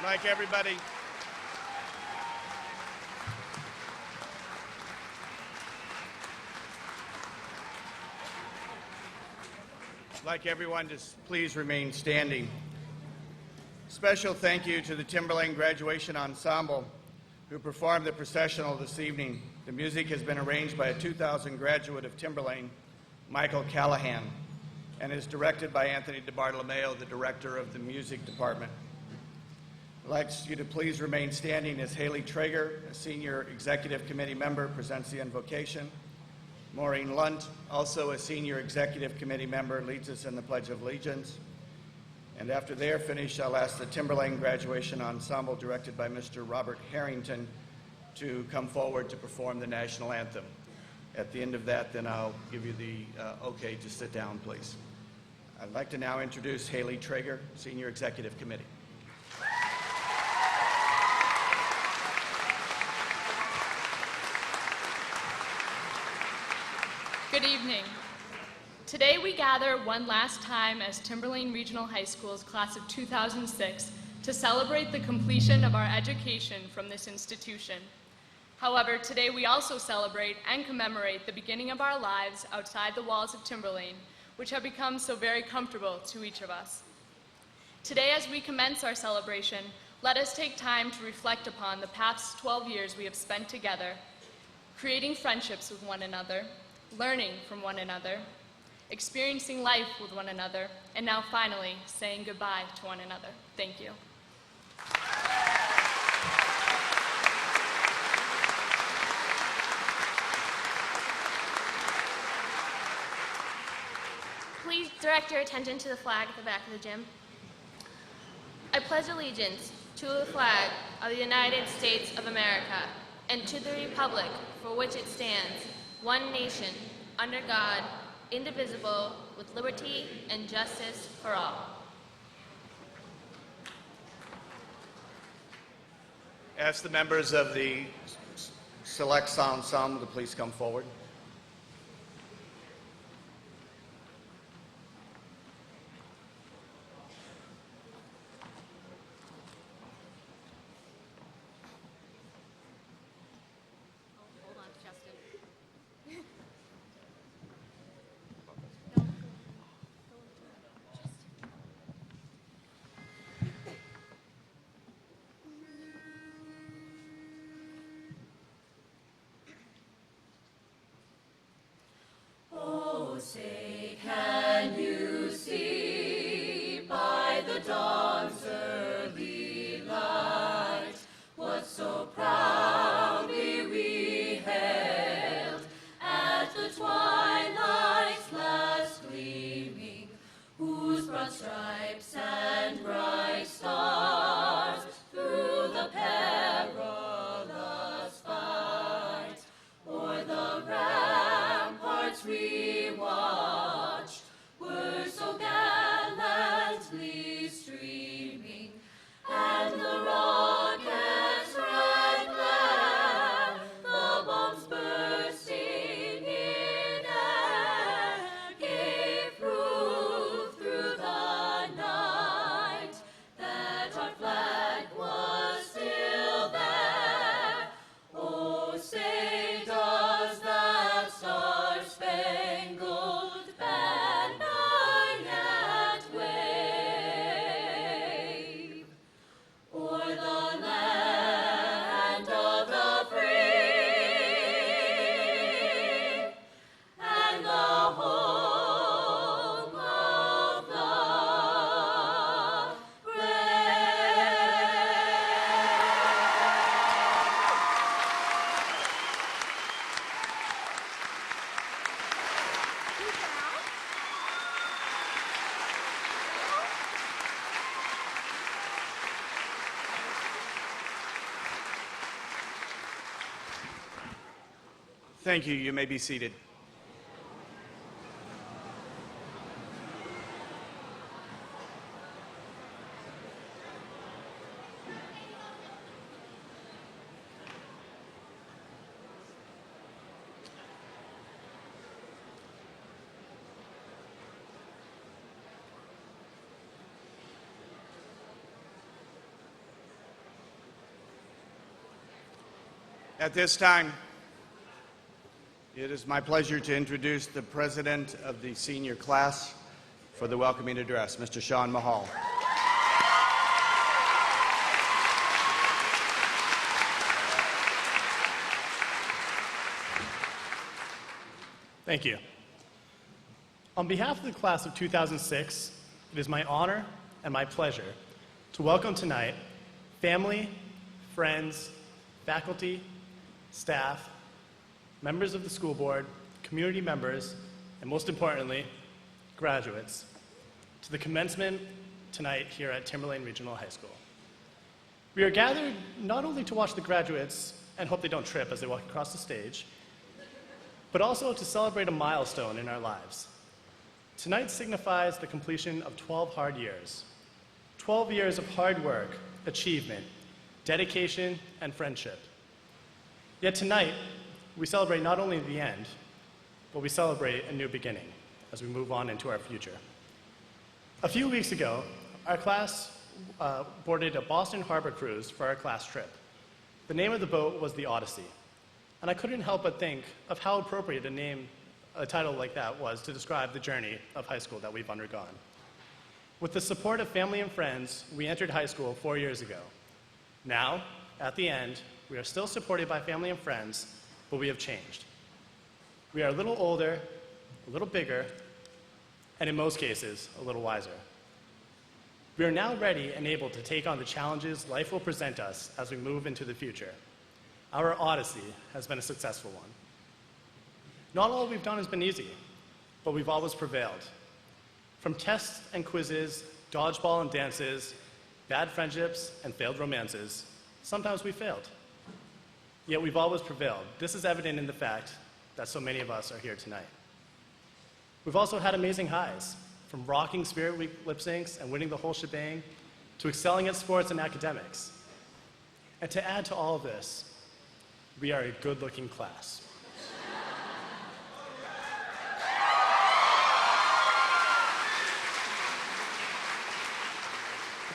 Like everybody, like everyone, just please remain standing. Special thank you to the Timberlane Graduation Ensemble who performed the processional this evening. The music has been arranged by a 2000 graduate of Timberlane, Michael Callahan, and is directed by Anthony DiBartolomeo, the director of the music department. I'd like you to please remain standing as Haley Traeger, a senior executive committee member, presents the invocation. Maureen Lunt, also a senior executive committee member, leads us in the Pledge of Allegiance. And after they're finished, I'll ask the Timberlane Graduation Ensemble, directed by Mr. Robert Harrington, to come forward to perform the national anthem. At the end of that, then I'll give you the okay to sit down, please. I'd like to now introduce Haley Traeger, Senior Executive Committee. Good evening. Today we gather one last time as Timberlane Regional High School's class of 2006 to celebrate the completion of our education from this institution. However, today we also celebrate and commemorate the beginning of our lives outside the walls of Timberlane, which have become so very comfortable to each of us. Today, as we commence our celebration, let us take time to reflect upon the past 12 years we have spent together, creating friendships with one another, learning from one another, experiencing life with one another, and now finally saying goodbye to one another. Thank you. Please direct your attention to the flag at the back of the gym. I pledge allegiance to the flag of the United States of America and to the republic for which it stands, one nation, under God, indivisible, with liberty and justice for all. Ask the members of the select ensemble to please come forward. Say, can you see by the dawn's early light what so proudly we hailed at the twilight's last gleaming, whose broad stripes and bright stars through the perilous fight o'er the ramparts we watched were so gallantly streaming, and the rockets' red glare, the bombs bursting in air, gave proof through the night that our flag was still there. Oh, say does that star-spangled banner yet wave o'er the land of the free and the home of the Thank you. You may be seated. At this time, it is my pleasure to introduce the president of the senior class for the welcoming address, Mr. Sean Mahal. Thank you. On behalf of the class of 2006, it is my honor and my pleasure to welcome tonight family, friends, faculty, staff, members of the school board, community members, and most importantly, graduates, to the commencement tonight here at Timberlane Regional High School. We are gathered not only to watch the graduates and hope they don't trip as they walk across the stage, but also to celebrate a milestone in our lives. Tonight signifies the completion of 12 hard years. 12 years of hard work, achievement, dedication, and friendship. Yet tonight, we celebrate not only the end, but we celebrate a new beginning as we move on into our future. A few weeks ago, our class boarded a Boston Harbor cruise for our class trip. The name of the boat was the Odyssey. And I couldn't help but think of how appropriate a title like that was to describe the journey of high school that we've undergone. With the support of family and friends, we entered high school 4 years ago. Now, at the end, we are still supported by family and friends, but we have changed. We are a little older, a little bigger, and in most cases, a little wiser. We are now ready and able to take on the challenges life will present us as we move into the future. Our Odyssey has been a successful one. Not all we've done has been easy, but we've always prevailed. From tests and quizzes, dodgeball and dances, bad friendships and failed romances, sometimes we failed. Yet we've always prevailed. This is evident in the fact that so many of us are here tonight. We've also had amazing highs, from rocking Spirit Week lip syncs and winning the whole shebang, to excelling at sports and academics. And to add to all of this, we are a good-looking class.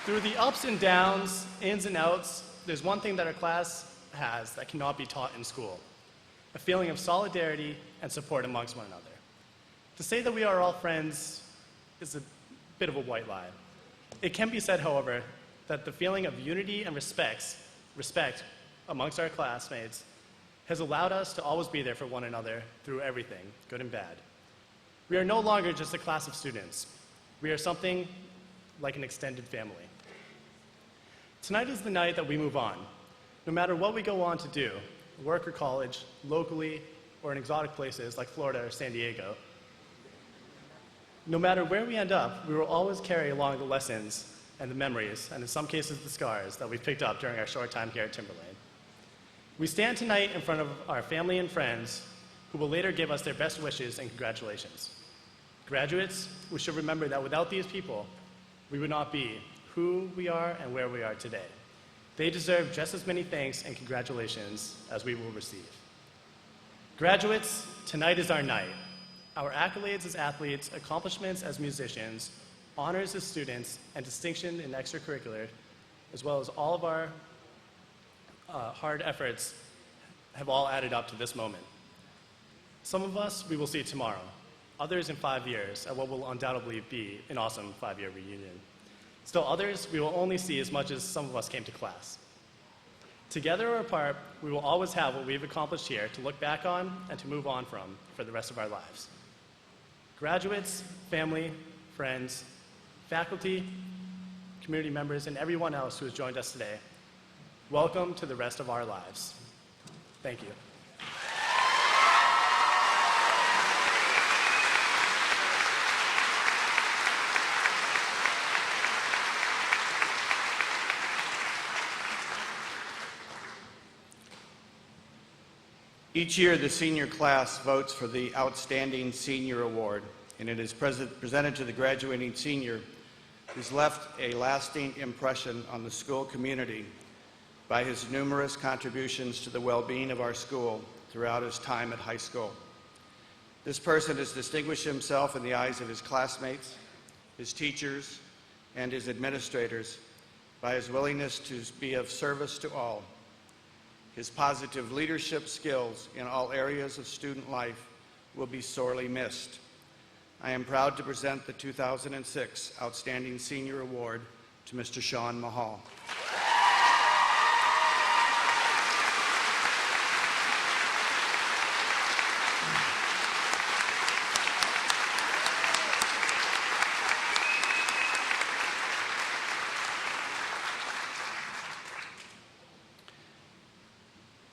Through the ups and downs, ins and outs, there's one thing that our class has that cannot be taught in school: a feeling of solidarity and support amongst one another. To say that we are all friends is a bit of a white lie. It can be said, however, that the feeling of unity and respect amongst our classmates has allowed us to always be there for one another through everything, good and bad. We are no longer just a class of students. We are something like an extended family. Tonight is the night that we move on. No matter what we go on to do, work or college, locally, or in exotic places like Florida or San Diego, no matter where we end up, we will always carry along the lessons and the memories, and in some cases the scars, that we've picked up during our short time here at Timberlane. We stand tonight in front of our family and friends who will later give us their best wishes and congratulations. Graduates, we should remember that without these people, we would not be who we are and where we are today. They deserve just as many thanks and congratulations as we will receive. Graduates, tonight is our night. Our accolades as athletes, accomplishments as musicians, honors as students, and distinction in extracurricular, as well as all of our hard efforts, have all added up to this moment. Some of us we will see tomorrow, others in 5 years at what will undoubtedly be an awesome 5-year reunion. Still others we will only see as much as some of us came to class. Together or apart, we will always have what we've accomplished here to look back on and to move on from for the rest of our lives. Graduates, family, friends, faculty, community members, and everyone else who has joined us today, welcome to the rest of our lives. Thank you. Each year, the senior class votes for the Outstanding Senior Award, and it is presented to the graduating senior who's left a lasting impression on the school community by his numerous contributions to the well-being of our school throughout his time at high school. This person has distinguished himself in the eyes of his classmates, his teachers, and his administrators by his willingness to be of service to all. His positive leadership skills in all areas of student life will be sorely missed. I am proud to present the 2006 Outstanding Senior Award to Mr. Sean Mahal.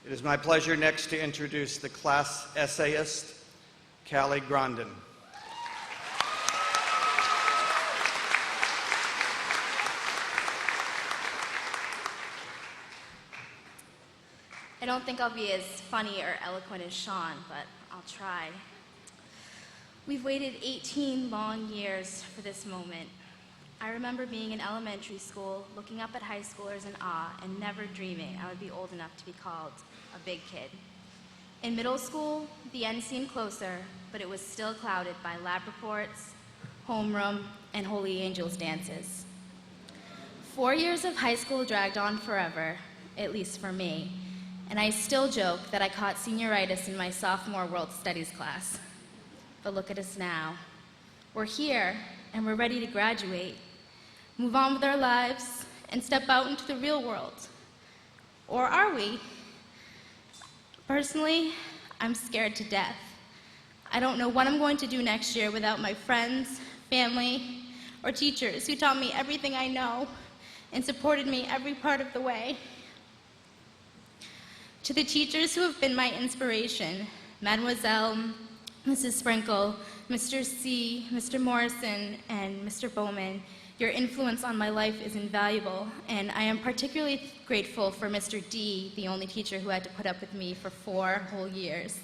It is my pleasure next to introduce the class essayist, Callie Grondin. I don't think I'll be as funny or eloquent as Sean, but I'll try. We've waited 18 long years for this moment. I remember being in elementary school, looking up at high schoolers in awe, and never dreaming I would be old enough to be called a big kid. In middle school, the end seemed closer, but it was still clouded by lab reports, homeroom, and holy angels dances. 4 years of high school dragged on forever, at least for me, and I still joke that I caught senioritis in my sophomore world studies class. But look at us now. We're here, and we're ready to graduate, move on with our lives, and step out into the real world. Or are we? Personally, I'm scared to death. I don't know what I'm going to do next year without my friends, family, or teachers who taught me everything I know and supported me every part of the way. To the teachers who have been my inspiration, Mademoiselle, Mrs. Sprinkle, Mr. C, Mr. Morrison, and Mr. Bowman, your influence on my life is invaluable, and I am particularly grateful for Mr. D, the only teacher who had to put up with me for 4 whole years.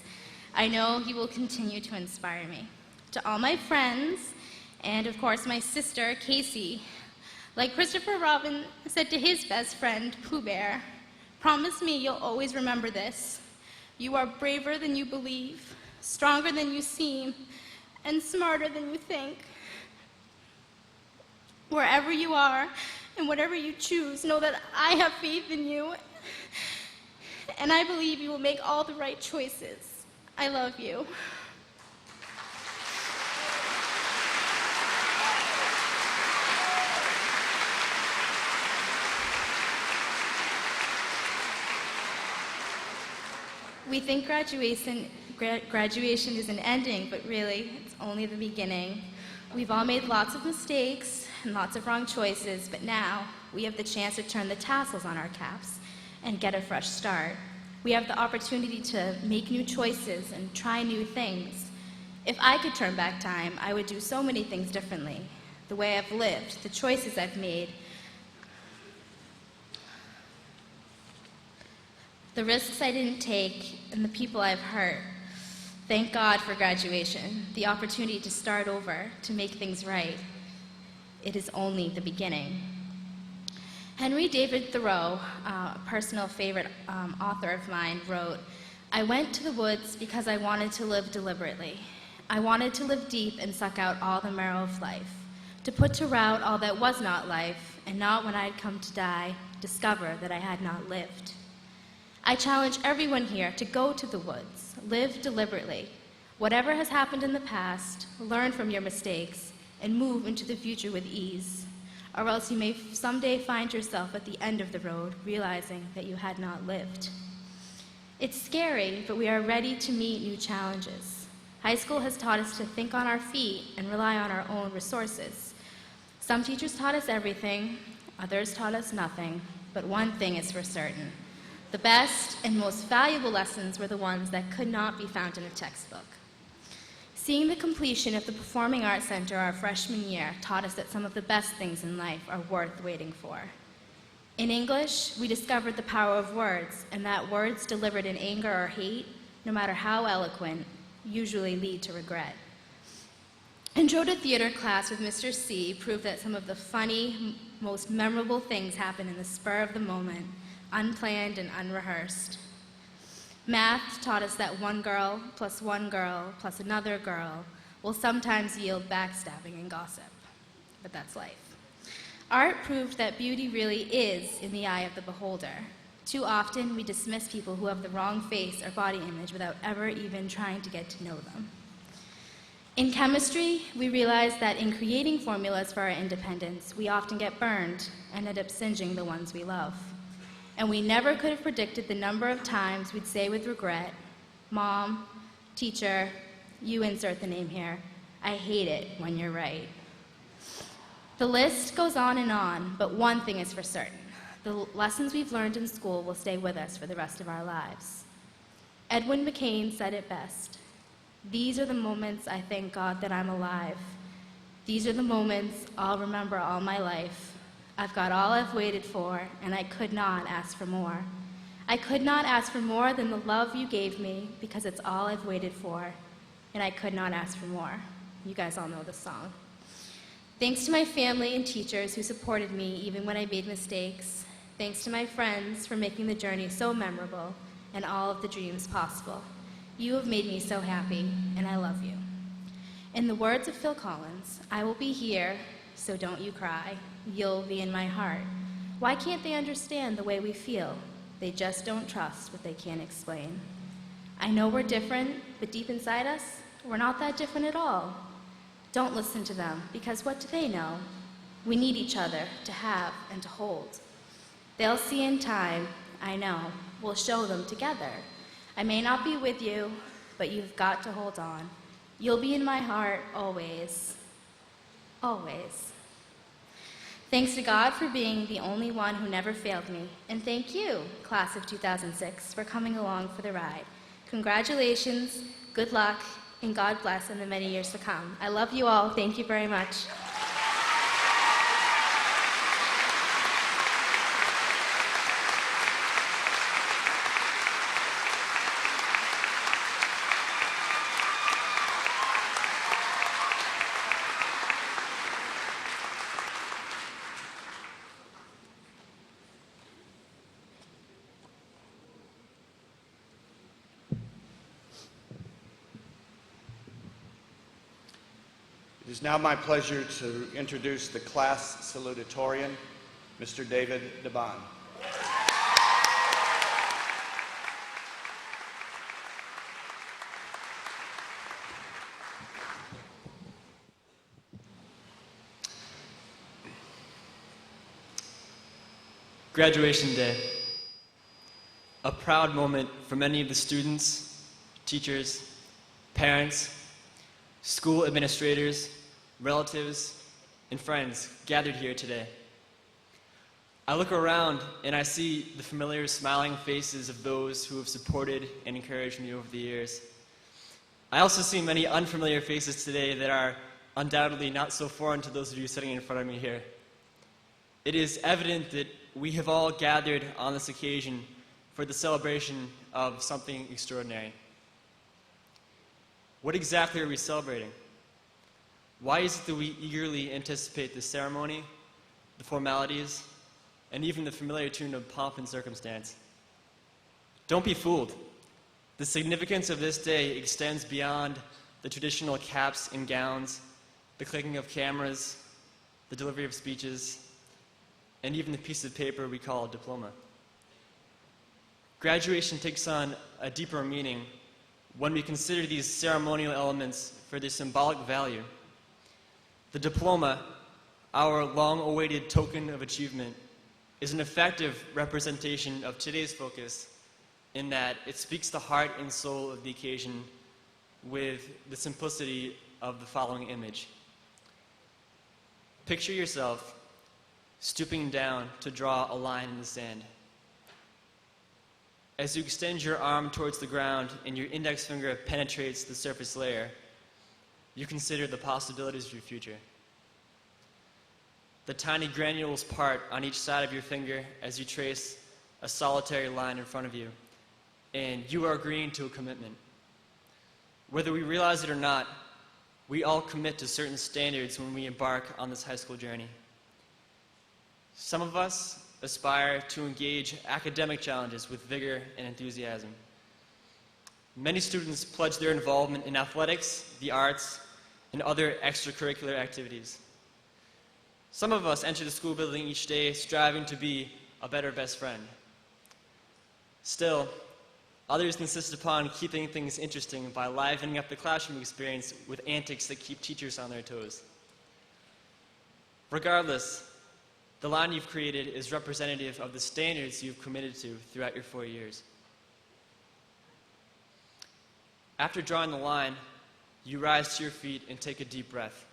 I know he will continue to inspire me. To all my friends, and of course my sister, Casey, like Christopher Robin said to his best friend, Pooh Bear, promise me you'll always remember this. You are braver than you believe, stronger than you seem, and smarter than you think. Wherever you are and whatever you choose, know that I have faith in you, and I believe you will make all the right choices. I love you. We think graduation isn't ending, but really, it's only the beginning. We've all made lots of mistakes and lots of wrong choices, but now we have the chance to turn the tassels on our caps and get a fresh start. We have the opportunity to make new choices and try new things. If I could turn back time, I would do so many things differently. The way I've lived, the choices I've made, the risks I didn't take, and the people I've hurt. Thank God for graduation, the opportunity to start over, to make things right. It is only the beginning. Henry David Thoreau, a personal favorite author of mine, wrote, "I went to the woods because I wanted to live deliberately. I wanted to live deep and suck out all the marrow of life, to put to rout all that was not life, and not when I had come to die, discover that I had not lived." I challenge everyone here to go to the woods, live deliberately. Whatever has happened in the past, learn from your mistakes, and move into the future with ease, or else you may someday find yourself at the end of the road, realizing that you had not lived. It's scary, but we are ready to meet new challenges. High school has taught us to think on our feet and rely on our own resources. Some teachers taught us everything, others taught us nothing, but one thing is for certain. The best and most valuable lessons were the ones that could not be found in a textbook. Seeing the completion of the Performing Arts Center our freshman year taught us that some of the best things in life are worth waiting for. In English, we discovered the power of words, and that words delivered in anger or hate, no matter how eloquent, usually lead to regret. Intro to Theater class with Mr. C proved that some of the funny, most memorable things happen in the spur of the moment, unplanned and unrehearsed. Math taught us that one girl plus another girl will sometimes yield backstabbing and gossip, but that's life. Art proved that beauty really is in the eye of the beholder. Too often, we dismiss people who have the wrong face or body image without ever even trying to get to know them. In chemistry, we realize that in creating formulas for our independence, we often get burned and end up singeing the ones we love. And we never could have predicted the number of times we'd say with regret, "Mom, teacher, you insert the name here, I hate it when you're right." The list goes on, but one thing is for certain. The lessons we've learned in school will stay with us for the rest of our lives. Edwin McCain said it best. "These are the moments I thank God that I'm alive. These are the moments I'll remember all my life. I've got all I've waited for, and I could not ask for more. I could not ask for more than the love you gave me, because it's all I've waited for, and I could not ask for more." You guys all know this song. Thanks to my family and teachers who supported me even when I made mistakes. Thanks to my friends for making the journey so memorable and all of the dreams possible. You have made me so happy, and I love you. In the words of Phil Collins, "I will be here, so don't you cry. You'll be in my heart." Why can't they understand the way we feel? They just don't trust what they can't explain. I know we're different, but deep inside us, we're not that different at all. Don't listen to them, because what do they know? We need each other to have and to hold. They'll see in time, I know. We'll show them together. I may not be with you, but you've got to hold on. You'll be in my heart always. Always. Thanks to God for being the only one who never failed me. And thank you, class of 2006, for coming along for the ride. Congratulations, good luck, and God bless in the many years to come. I love you all. Thank you very much. It is now my pleasure to introduce the class salutatorian, Mr. David DeBon. Graduation Day. A proud moment for many of the students, teachers, parents, school administrators, relatives, and friends gathered here today. I look around and I see the familiar smiling faces of those who have supported and encouraged me over the years. I also see many unfamiliar faces today that are undoubtedly not so foreign to those of you sitting in front of me here. It is evident that we have all gathered on this occasion for the celebration of something extraordinary. What exactly are we celebrating? Why is it that we eagerly anticipate the ceremony, the formalities, and even the familiar tune of pomp and circumstance? Don't be fooled. The significance of this day extends beyond the traditional caps and gowns, the clicking of cameras, the delivery of speeches, and even the piece of paper we call a diploma. Graduation takes on a deeper meaning when we consider these ceremonial elements for their symbolic value. The diploma, our long-awaited token of achievement, is an effective representation of today's focus in that it speaks the heart and soul of the occasion with the simplicity of the following image. Picture yourself stooping down to draw a line in the sand. As you extend your arm towards the ground and your index finger penetrates the surface layer, you consider the possibilities of your future. The tiny granules part on each side of your finger as you trace a solitary line in front of you, and you are agreeing to a commitment. Whether we realize it or not, we all commit to certain standards when we embark on this high school journey. Some of us aspire to engage academic challenges with vigor and enthusiasm. Many students pledge their involvement in athletics, the arts, and other extracurricular activities. Some of us enter the school building each day striving to be a better best friend. Still, others insist upon keeping things interesting by livening up the classroom experience with antics that keep teachers on their toes. Regardless, the line you've created is representative of the standards you've committed to throughout your 4 years. After drawing the line, you rise to your feet and take a deep breath.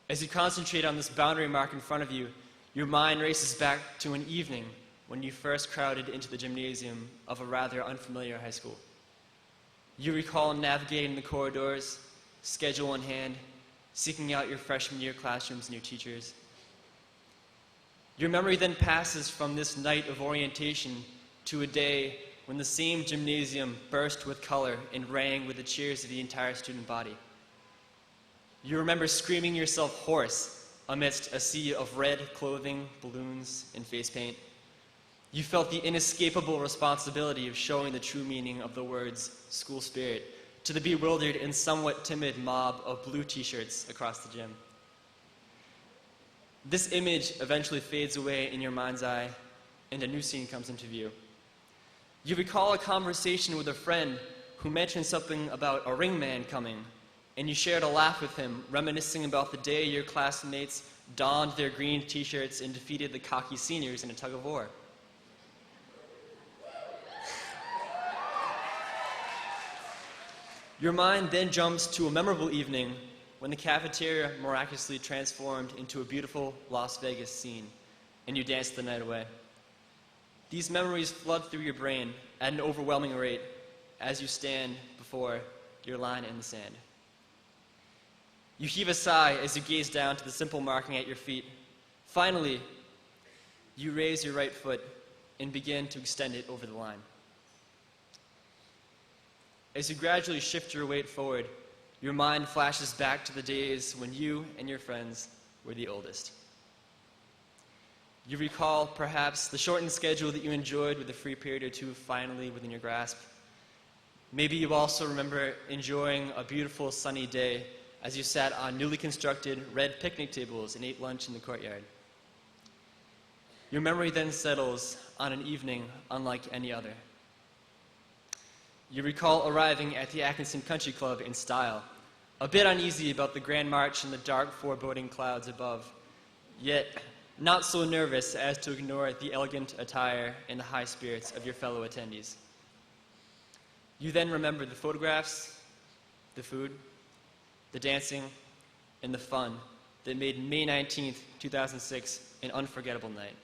As you concentrate on this boundary mark in front of you, your mind races back to an evening when you first crowded into the gymnasium of a rather unfamiliar high school. You recall navigating the corridors, schedule in hand, seeking out your freshman year classrooms and your teachers. Your memory then passes from this night of orientation to a day when the same gymnasium burst with color and rang with the cheers of the entire student body. You remember screaming yourself hoarse amidst a sea of red clothing, balloons, and face paint. You felt the inescapable responsibility of showing the true meaning of the words school spirit to the bewildered and somewhat timid mob of blue t-shirts across the gym. This image eventually fades away in your mind's eye, and a new scene comes into view. You recall a conversation with a friend who mentioned something about a ring man coming, and you shared a laugh with him, reminiscing about the day your classmates donned their green t-shirts and defeated the cocky seniors in a tug-of-war. Your mind then jumps to a memorable evening when the cafeteria miraculously transformed into a beautiful Las Vegas scene, and you danced the night away. These memories flood through your brain at an overwhelming rate as you stand before your line in the sand. You heave a sigh as you gaze down to the simple marking at your feet. Finally, you raise your right foot and begin to extend it over the line. As you gradually shift your weight forward, your mind flashes back to the days when you and your friends were the oldest. You recall, perhaps, the shortened schedule that you enjoyed with a free period or two finally within your grasp. Maybe you also remember enjoying a beautiful sunny day as you sat on newly constructed red picnic tables and ate lunch in the courtyard. Your memory then settles on an evening unlike any other. You recall arriving at the Atkinson Country Club in style, a bit uneasy about the Grand March and the dark, foreboding clouds above, yet not so nervous as to ignore the elegant attire and the high spirits of your fellow attendees. You then remember the photographs, the food, the dancing, and the fun that made May 19th, 2006 an unforgettable night.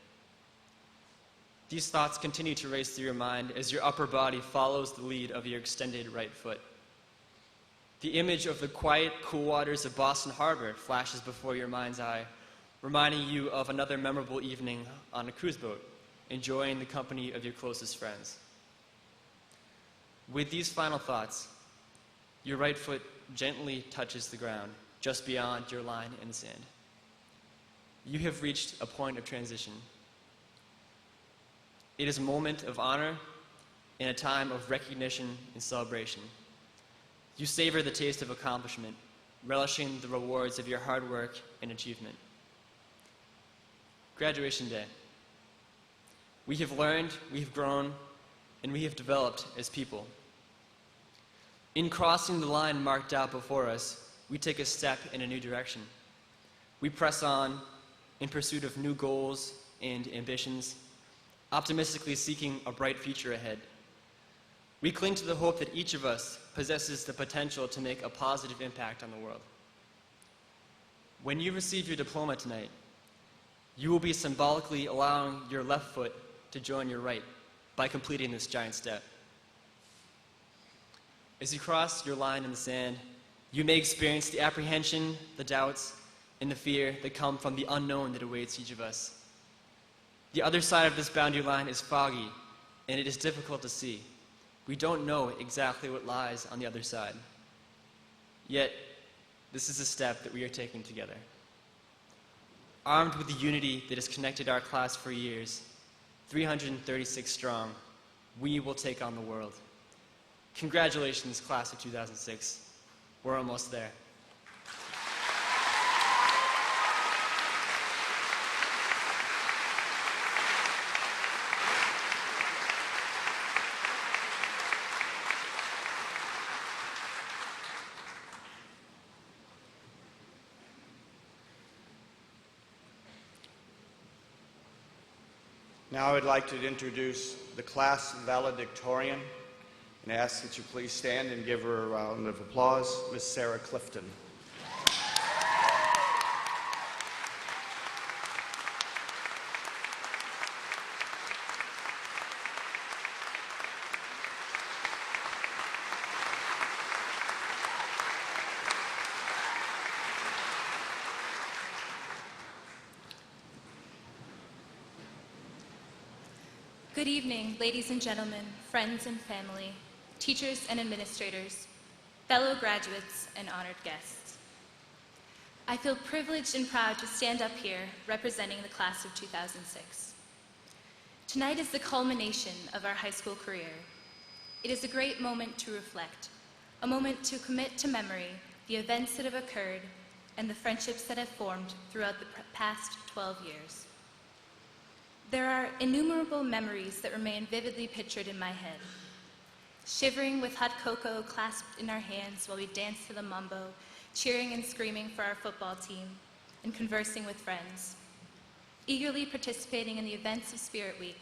These thoughts continue to race through your mind as your upper body follows the lead of your extended right foot. The image of the quiet, cool waters of Boston Harbor flashes before your mind's eye, reminding you of another memorable evening on a cruise boat, enjoying the company of your closest friends. With these final thoughts, your right foot gently touches the ground, just beyond your line in the sand. You have reached a point of transition. It is a moment of honor and a time of recognition and celebration. You savor the taste of accomplishment, relishing the rewards of your hard work and achievement. Graduation day. We have learned, we have grown, and we have developed as people. In crossing the line marked out before us, we take a step in a new direction. We press on in pursuit of new goals and ambitions, optimistically seeking a bright future ahead. We cling to the hope that each of us possesses the potential to make a positive impact on the world. When you receive your diploma tonight, you will be symbolically allowing your left foot to join your right by completing this giant step. As you cross your line in the sand, you may experience the apprehension, the doubts, and the fear that come from the unknown that awaits each of us. The other side of this boundary line is foggy, and it is difficult to see. We don't know exactly what lies on the other side. Yet, this is a step that we are taking together. Armed with the unity that has connected our class for years, 336 strong, we will take on the world. Congratulations, class of 2006. We're almost there. Now I would like to introduce the class valedictorian and ask that you please stand and give her a round of applause, Miss Sarah Clifton. Good evening, ladies and gentlemen, friends and family, teachers and administrators, fellow graduates and honored guests. I feel privileged and proud to stand up here representing the class of 2006. Tonight is the culmination of our high school career. It is a great moment to reflect, a moment to commit to memory the events that have occurred and the friendships that have formed throughout the past 12 years. There are innumerable memories that remain vividly pictured in my head. Shivering with hot cocoa clasped in our hands while we danced to the mambo, cheering and screaming for our football team, and conversing with friends. Eagerly participating in the events of Spirit Week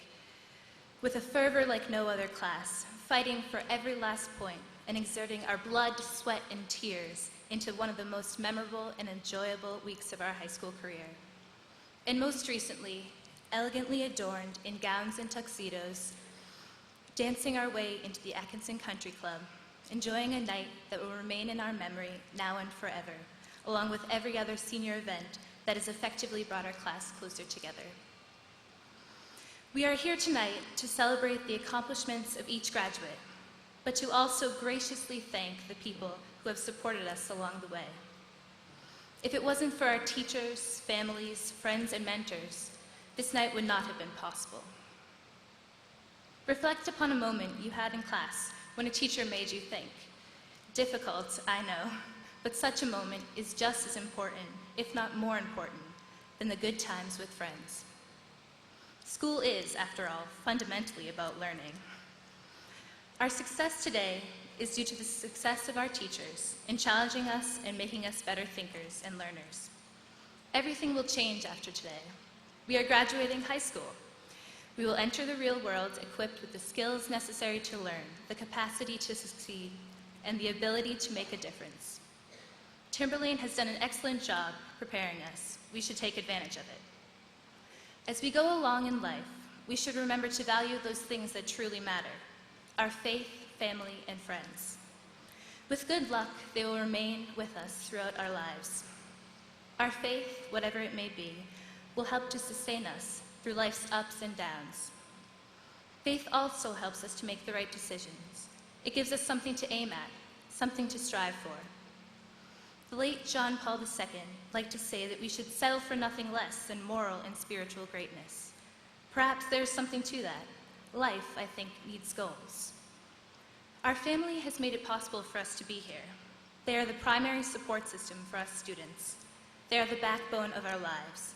with a fervor like no other class, fighting for every last point and exerting our blood, sweat, and tears into one of the most memorable and enjoyable weeks of our high school career. And most recently, elegantly adorned in gowns and tuxedos, dancing our way into the Atkinson Country Club, enjoying a night that will remain in our memory now and forever, along with every other senior event that has effectively brought our class closer together. We are here tonight to celebrate the accomplishments of each graduate, but to also graciously thank the people who have supported us along the way. If it wasn't for our teachers, families, friends, and mentors, this night would not have been possible. Reflect upon a moment you had in class when a teacher made you think. Difficult, I know, but such a moment is just as important, if not more important, than the good times with friends. School is, after all, fundamentally about learning. Our success today is due to the success of our teachers in challenging us and making us better thinkers and learners. Everything will change after today. We are graduating high school. We will enter the real world equipped with the skills necessary to learn, the capacity to succeed, and the ability to make a difference. Timberlane has done an excellent job preparing us. We should take advantage of it. As we go along in life, we should remember to value those things that truly matter: our faith, family, and friends. With good luck, they will remain with us throughout our lives. Our faith, whatever it may be, will help to sustain us through life's ups and downs. Faith also helps us to make the right decisions. It gives us something to aim at, something to strive for. The late John Paul II liked to say that we should settle for nothing less than moral and spiritual greatness. Perhaps there's something to that. Life, I think, needs goals. Our family has made it possible for us to be here. They are the primary support system for us students. They are the backbone of our lives.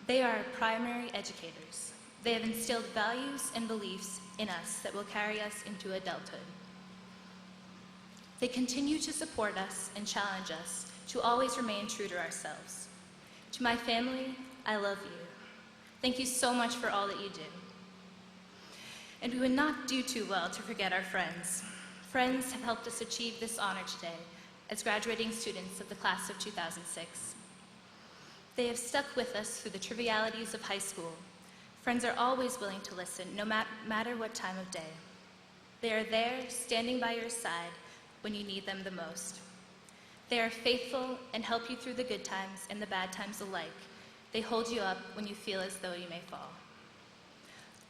They are our primary educators. They have instilled values and beliefs in us that will carry us into adulthood. They continue to support us and challenge us to always remain true to ourselves. To my family, I love you. Thank you so much for all that you do. And we would not do too well to forget our friends. Friends have helped us achieve this honor today as graduating students of the class of 2006. They have stuck with us through the trivialities of high school. Friends are always willing to listen, no matter what time of day. They are there, standing by your side when you need them the most. They are faithful and help you through the good times and the bad times alike. They hold you up when you feel as though you may fall.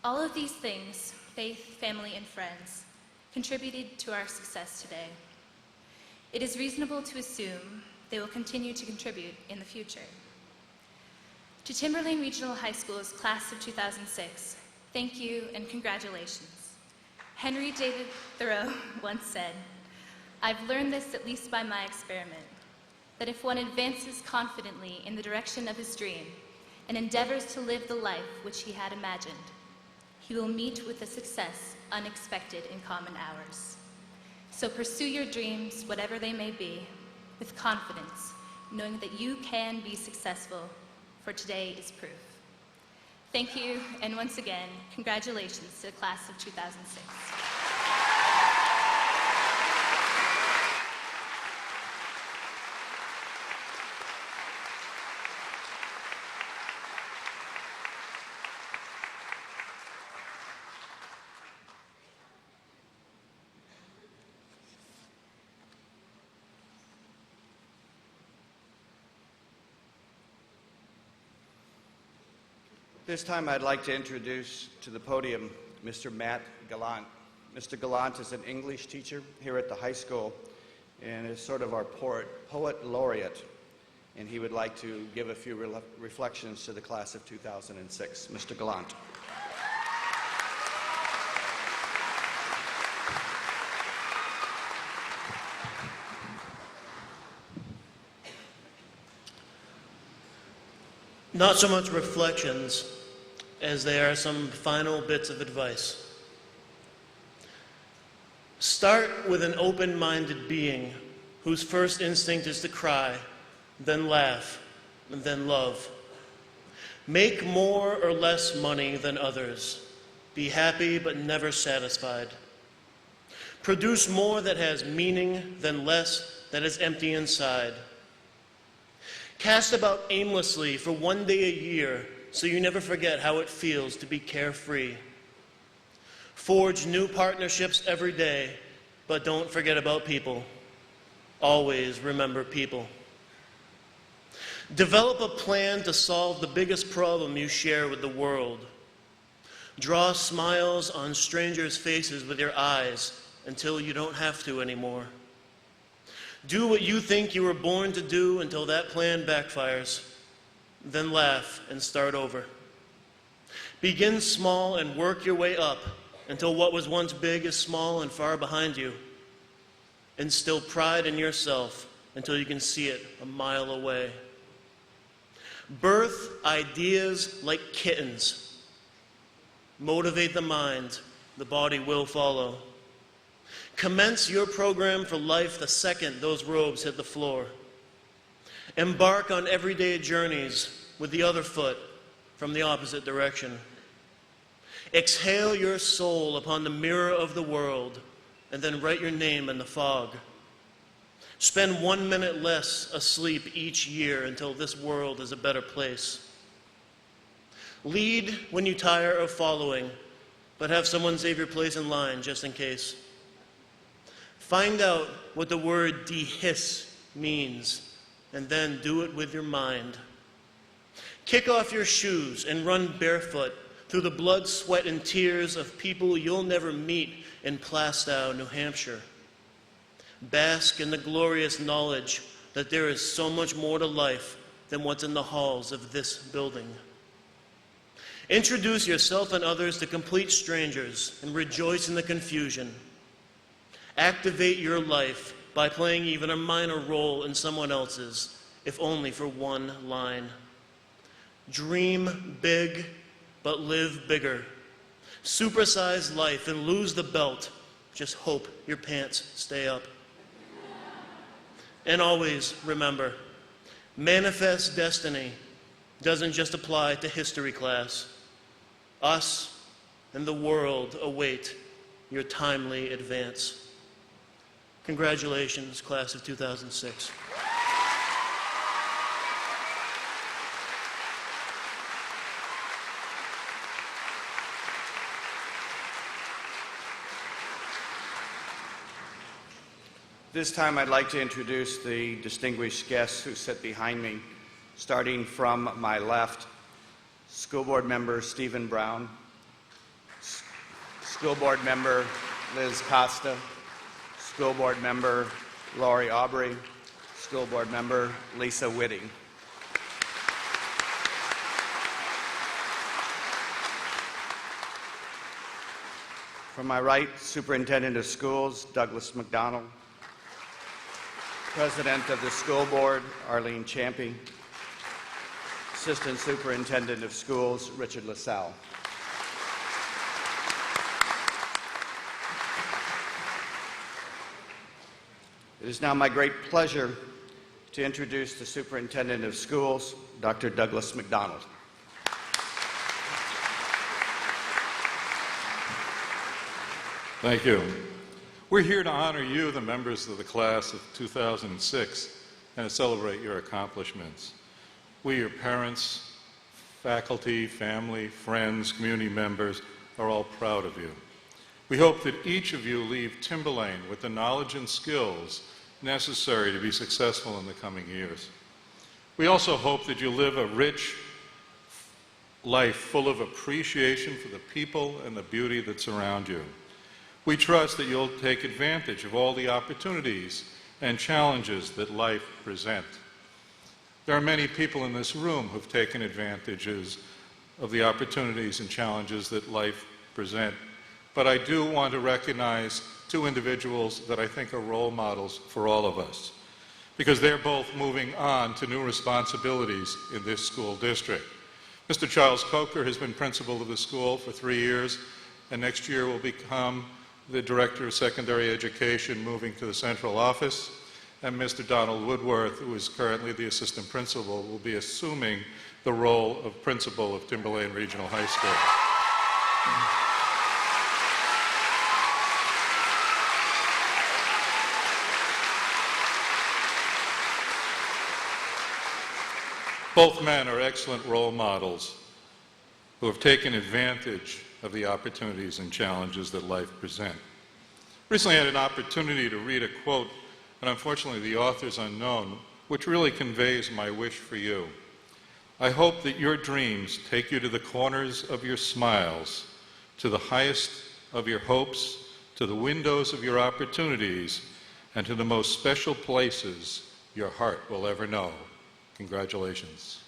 All of these things, faith, family, and friends, contributed to our success today. It is reasonable to assume they will continue to contribute in the future. To Timberlane Regional High School's class of 2006, thank you and congratulations. Henry David Thoreau once said, "I've learned this at least by my experiment, that if one advances confidently in the direction of his dream and endeavors to live the life which he had imagined, he will meet with a success unexpected in common hours. So pursue your dreams, whatever they may be, with confidence, knowing that you can be successful, for today is proof." Thank you, and once again, congratulations to the class of 2006. This time I'd like to introduce to the podium Mr. Matt Gallant. Mr. Gallant is an English teacher here at the high school and is sort of our poet laureate. And he would like to give a few reflections to the class of 2006. Mr. Gallant. Not so much reflections as they are some final bits of advice. Start with an open-minded being whose first instinct is to cry, then laugh, and then love. Make more or less money than others. Be happy but never satisfied. Produce more that has meaning than less that is empty inside. Cast about aimlessly for one day a year so you never forget how it feels to be carefree. Forge new partnerships every day, but don't forget about people. Always remember people. Develop a plan to solve the biggest problem you share with the world. Draw smiles on strangers' faces with your eyes until you don't have to anymore. Do what you think you were born to do until that plan backfires. Then laugh and start over. Begin small and work your way up until what was once big is small and far behind you. Instill pride in yourself until you can see it a mile away. Birth ideas like kittens. Motivate the mind, the body will follow. Commence your program for life the second those robes hit the floor. Embark on everyday journeys with the other foot from the opposite direction. Exhale your soul upon the mirror of the world and then write your name in the fog. Spend 1 minute less asleep each year until this world is a better place. Lead when you tire of following, but have someone save your place in line just in case. Find out what the word dehiss means, and then do it with your mind. Kick off your shoes and run barefoot through the blood, sweat, and tears of people you'll never meet in Plastow, New Hampshire. Bask in the glorious knowledge that there is so much more to life than what's in the halls of this building. Introduce yourself and others to complete strangers and rejoice in the confusion. Activate your life by playing even a minor role in someone else's, if only for one line. Dream big, but live bigger. Supersize life and lose the belt. Just hope your pants stay up. And always remember, manifest destiny doesn't just apply to history class. Us and the world await your timely advance. Congratulations, class of 2006. This time I'd like to introduce the distinguished guests who sit behind me, starting from my left, School Board Member Stephen Brown, School Board Member Liz Costa, School Board Member Laurie Aubrey, School Board Member Lisa Whitting. From my right, Superintendent of Schools Douglas McDonald, President of the School Board Arlene Champy, Assistant Superintendent of Schools Richard LaSalle. It is now my great pleasure to introduce the Superintendent of Schools, Dr. Douglas McDonald. Thank you. We're here to honor you, the members of the class of 2006, and to celebrate your accomplishments. We, your parents, faculty, family, friends, community members, are all proud of you. We hope that each of you leave Timberlane with the knowledge and skills necessary to be successful in the coming years. We also hope that you live a rich life full of appreciation for the people and the beauty that surround you. We trust that you'll take advantage of all the opportunities and challenges that life presents. There are many people in this room who've taken advantages of the opportunities and challenges that life presents. But I do want to recognize two individuals that I think are role models for all of us, because they're both moving on to new responsibilities in this school district. Mr. Charles Coker has been principal of the school for 3 years, and next year will become the Director of Secondary Education, moving to the central office. And Mr. Donald Woodworth, who is currently the assistant principal, will be assuming the role of principal of Timberlane Regional High School. Both men are excellent role models who have taken advantage of the opportunities and challenges that life presents. Recently, I had an opportunity to read a quote, and unfortunately the author's unknown, which really conveys my wish for you. I hope that your dreams take you to the corners of your smiles, to the highest of your hopes, to the windows of your opportunities, and to the most special places your heart will ever know. Congratulations.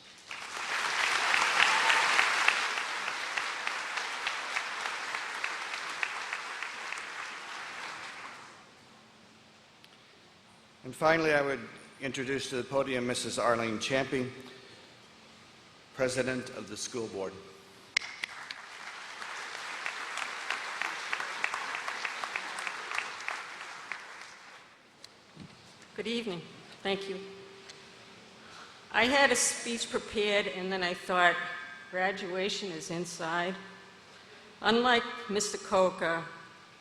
And finally, I would introduce to the podium Mrs. Arlene Champing, President of the School Board. Good evening. Thank you. I had a speech prepared, and then I thought, graduation is inside. Unlike Mr. Coker,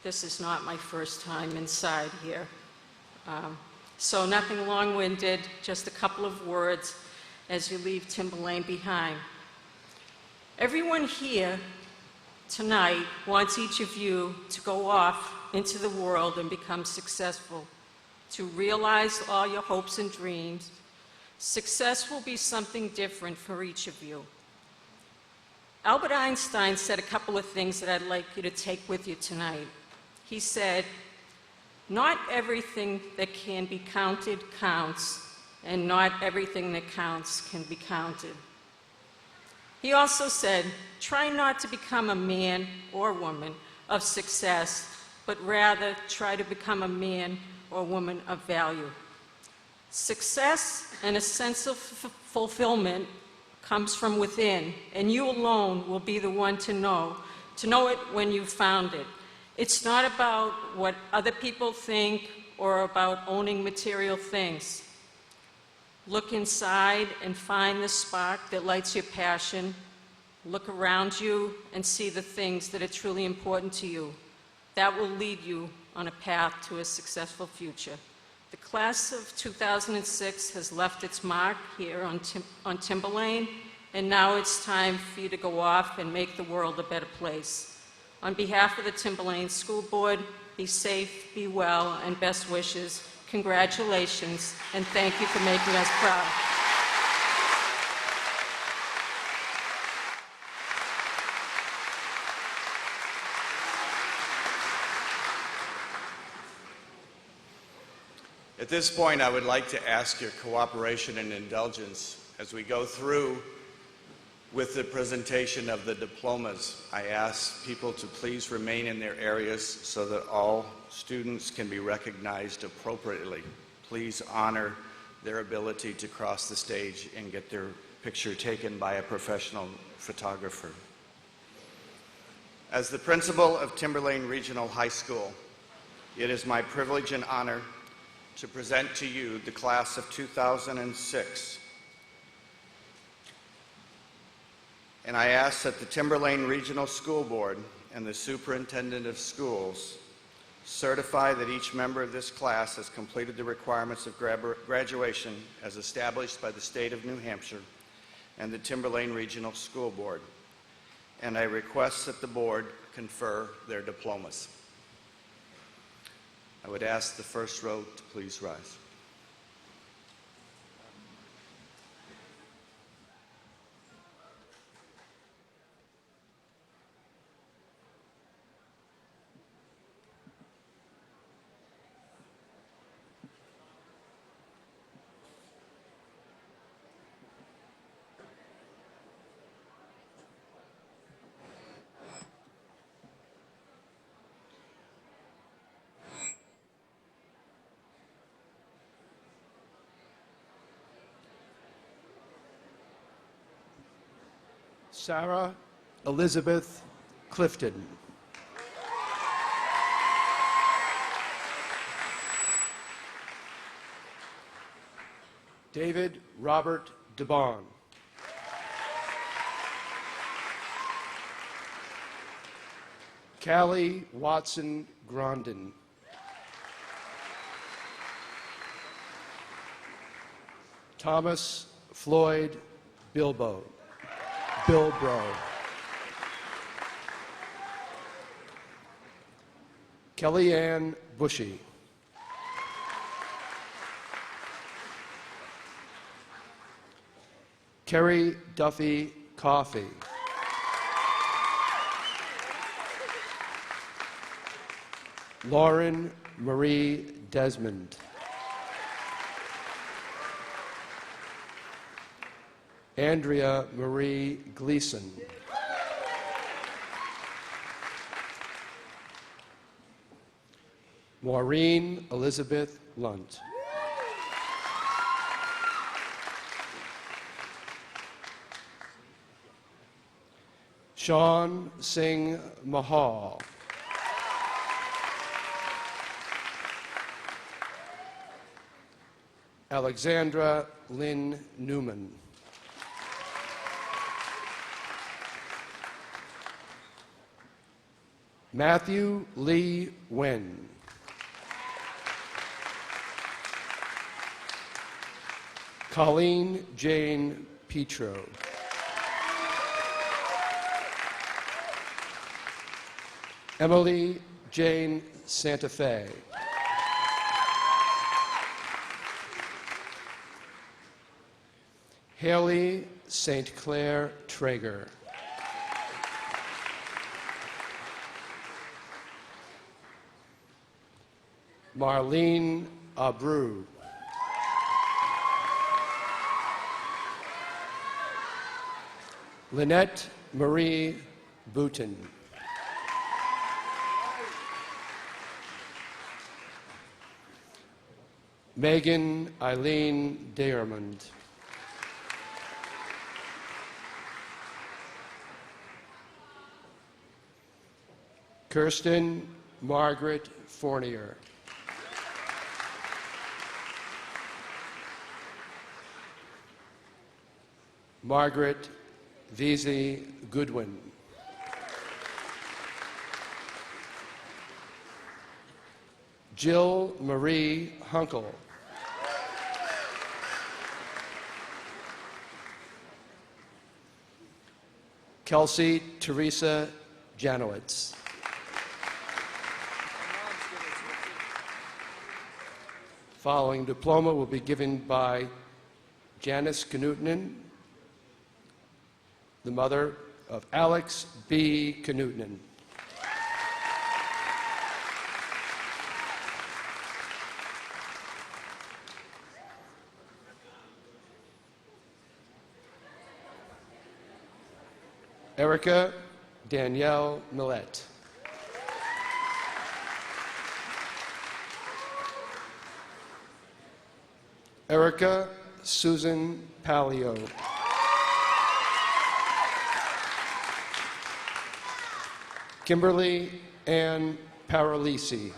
this is not my first time inside here. So nothing long-winded, just a couple of words as you leave Timberlane behind. Everyone here tonight wants each of you to go off into the world and become successful, to realize all your hopes and dreams. Success will be something different for each of you. Albert Einstein said a couple of things that I'd like you to take with you tonight. He said, "Not everything that can be counted counts, and not everything that counts can be counted." He also said, "Try not to become a man or woman of success, but rather try to become a man or woman of value." Success and a sense of fulfillment comes from within, and you alone will be the one to know it when you've found it. It's not about what other people think or about owning material things. Look inside and find the spark that lights your passion. Look around you and see the things that are truly important to you. That will lead you on a path to a successful future. The class of 2006 has left its mark here on Timberlane, and now it's time for you to go off and make the world a better place. On behalf of the Timberlane School Board, be safe, be well, and best wishes. Congratulations, and thank you for making us proud. At this point, I would like to ask your cooperation and indulgence as we go through with the presentation of the diplomas. I ask people to please remain in their areas so that all students can be recognized appropriately. Please honor their ability to cross the stage and get their picture taken by a professional photographer. As the principal of Timberlane Regional High School, it is my privilege and honor to present to you the class of 2006. And I ask that the Timberlane Regional School Board and the Superintendent of Schools certify that each member of this class has completed the requirements of graduation as established by the state of New Hampshire and the Timberlane Regional School Board. And I request that the board confer their diplomas. I would ask the first row to please rise. Sarah Elizabeth Clifton. David Robert DeBon. Callie Watson Grondin. Thomas Floyd Bilbro. Kellyanne Bushy. Kerry Duffy Coffey. Lauren Marie Desmond. Andrea Marie Gleason. Maureen Elizabeth Lunt. Sean Singh Mahal. Alexandra Lynn Newman. Matthew Lee Wen. Colleen Jane Petro. Emily Jane Santa Fe. Haley St. Clair Traeger. Marlene Abreu. Lynette Marie Boutin. Megan Eileen Dearmond. Kirsten Margaret Fournier. Margaret Vesey Goodwin. Jill Marie Hunkel. Kelsey Teresa Janowitz. Following diploma will be given by Janice Knutinen, the mother of Alex B. Knutinen. Erica Danielle Millette. Erica Susan Palio. Kimberly Ann Paralisi.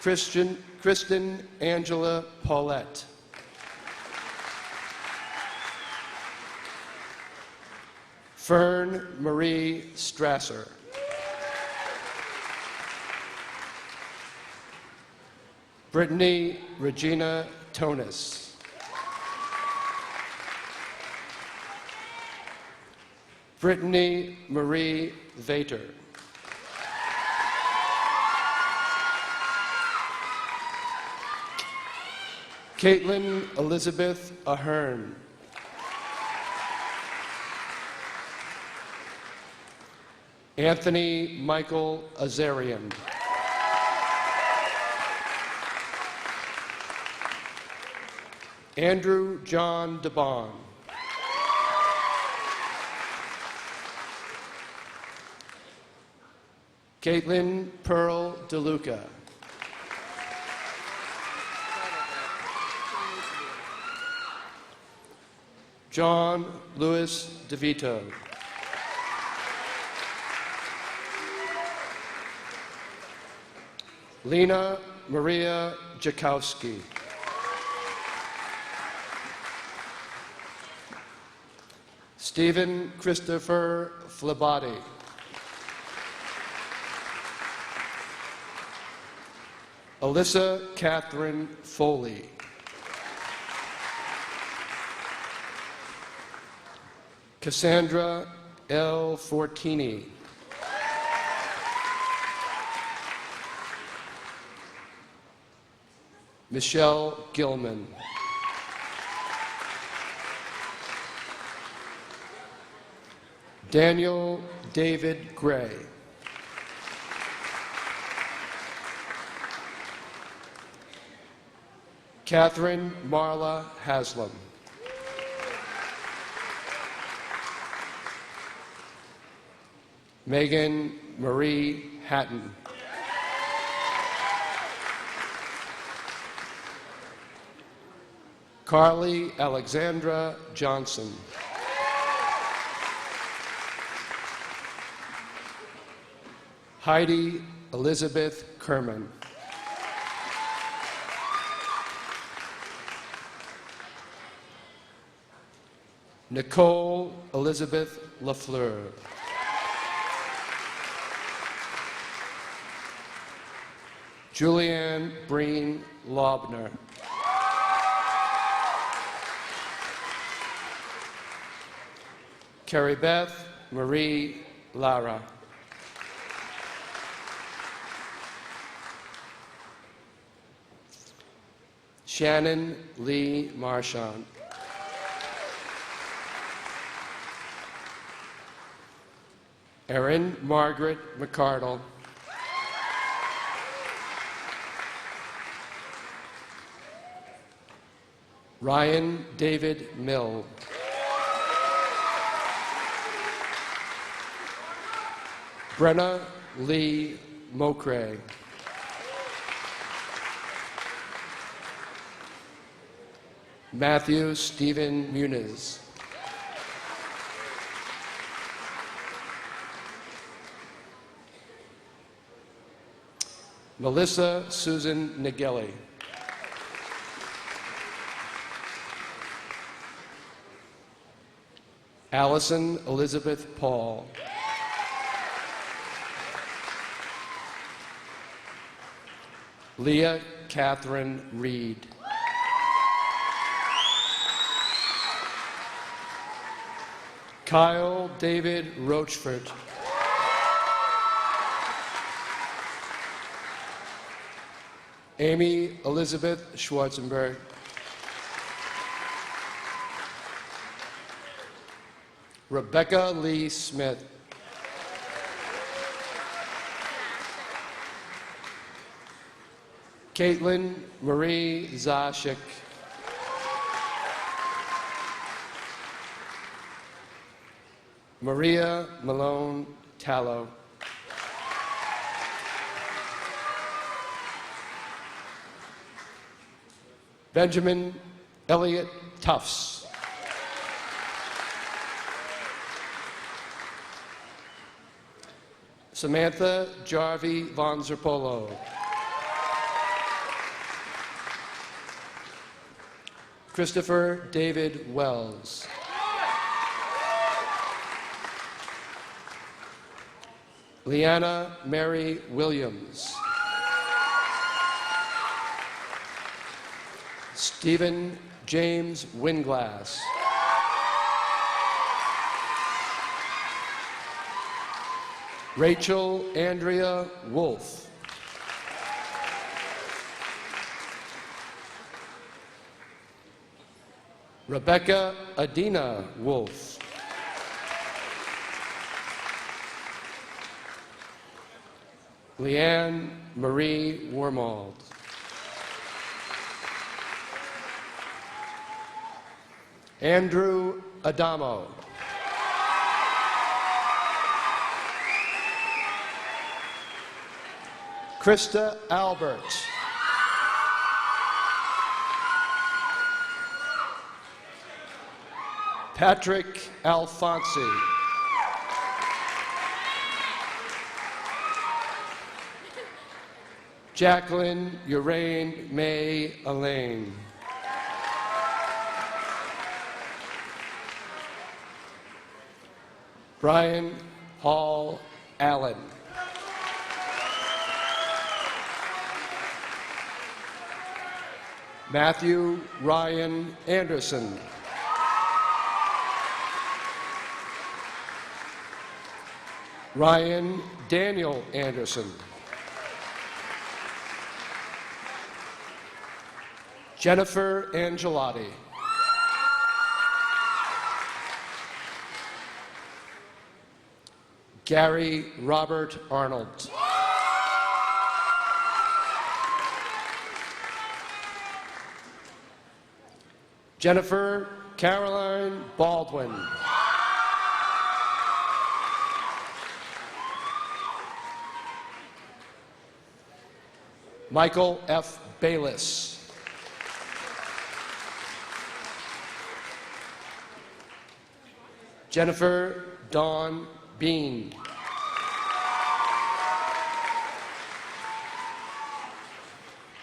Kristen Angela Paulette. Fern Marie Strasser. Brittany Regina Tonis. Brittany Marie Vater. Caitlin Elizabeth Ahern. Anthony Michael Azarian. Andrew John DeBon. Caitlin Pearl DeLuca. John Louis DeVito. Lena Maria Jakowski. Stephen Christopher Flabati. Alyssa Catherine Foley. Cassandra L. Fortini. Michelle Gilman. Daniel David Gray. Catherine Marla Haslam. Megan Marie Hatton. Carly Alexandra Johnson. Heidi Elizabeth Kerman. Nicole Elizabeth Lafleur. Julianne Breen Lobner. Carrie Beth Marie Lara. Shannon Lee Marchand. Erin Margaret McCardle. Ryan David Mill. Brenna Lee Mokray. Matthew Stephen Muniz. Melissa Susan Nageli. Allison Elizabeth Paul. Leah Catherine Reed. Kyle David Rochford. Amy Elizabeth Schwarzenberg. Rebecca Lee Smith. Caitlin Marie Zashik. Maria Malone Tallow. Benjamin Elliott Tufts. Samantha Jarvie Von Zerpolo. Christopher David Wells. Leanna Mary Williams. Stephen James Winglass. Rachel Andrea Wolf. Rebecca Adina Wolf. Leanne Marie Wormald. Andrew Adamo. Krista Albert. Patrick Alfonsi. Jacqueline Urain May Elaine. Brian Hall Allen. Matthew Ryan Anderson. Ryan Daniel Anderson. Jennifer Angelotti. Gary Robert Arnold. Jennifer Caroline Baldwin. Michael F. Bayless. Jennifer Dawn Bean.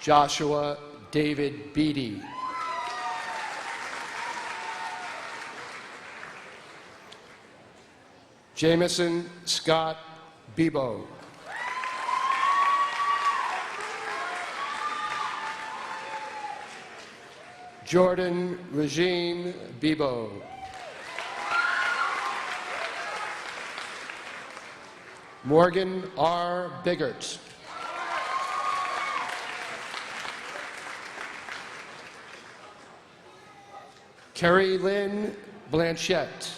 Joshua David Beatty. Jameson Scott Bebo. Jordan Regine Bebo. Morgan R. Biggert. Carrie Lynn Blanchette.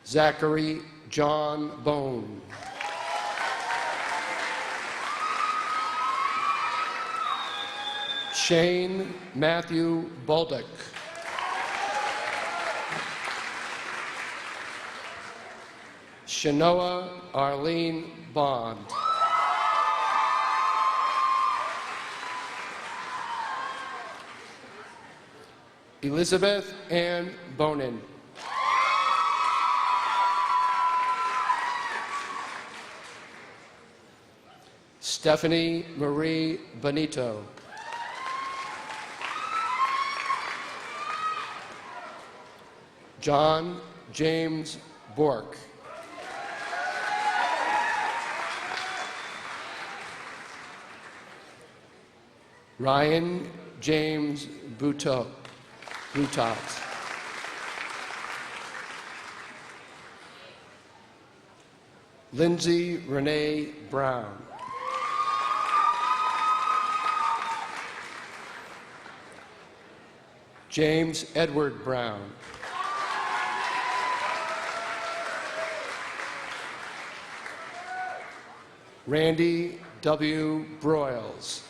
Zachary John Bone. Shane Matthew Baldock. Shanoa Arlene Bond. Elizabeth Ann Bonin. Stephanie Marie Benito. John James Bork. Ryan James Boutot. Lindsay Renee Brown. James Edward Brown. Randy W. Broyles.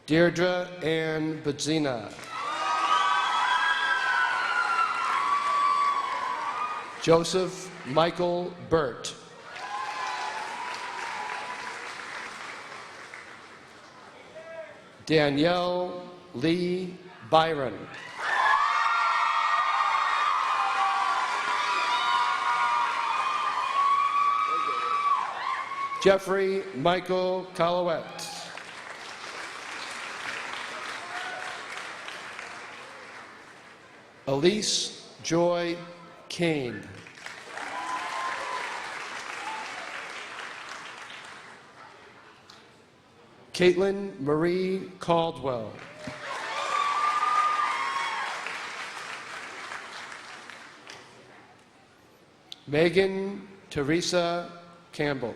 Deirdre Ann Badzina. Joseph Michael Burt. Danielle Lee Byron. Jeffrey Michael Calowet. Elise Joy Kane. Caitlin Marie Caldwell. Megan Teresa Campbell.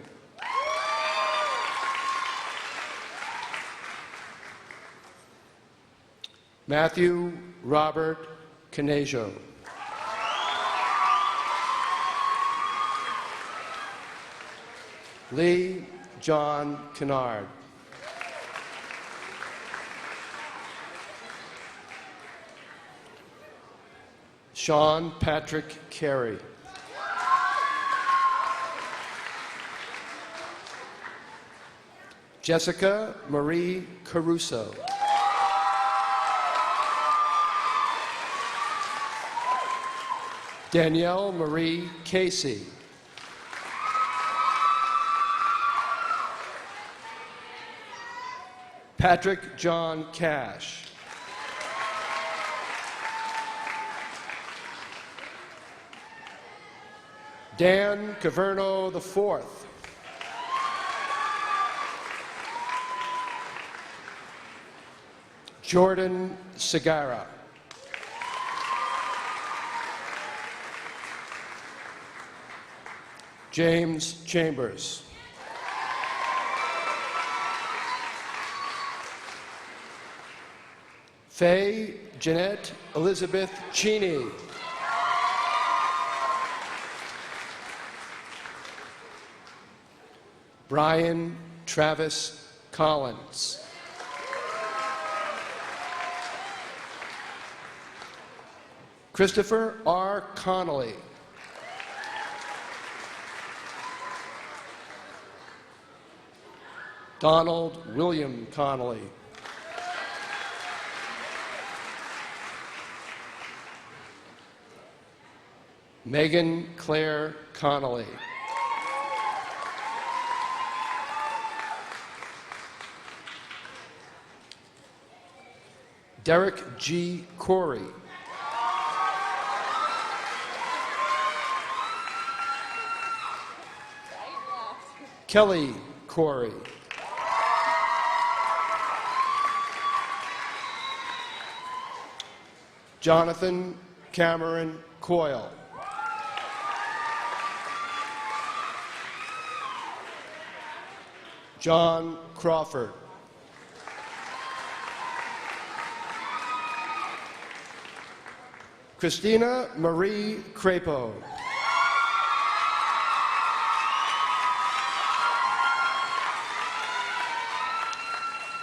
Matthew Robert Canejo. Lee John Kennard. Sean Patrick Carey. Jessica Marie Caruso. Danielle Marie Casey. Patrick John Cash. Dan Caverno IV. Jordan Segarra. James Chambers. Faye Jeanette Elizabeth Cheney. Brian Travis Collins. Christopher R. Connolly. Donald William Connolly. Megan Claire Connolly. Derek G. Corey. Kelly Corey. Jonathan Cameron Coyle. John Crawford. Christina Marie Crapo.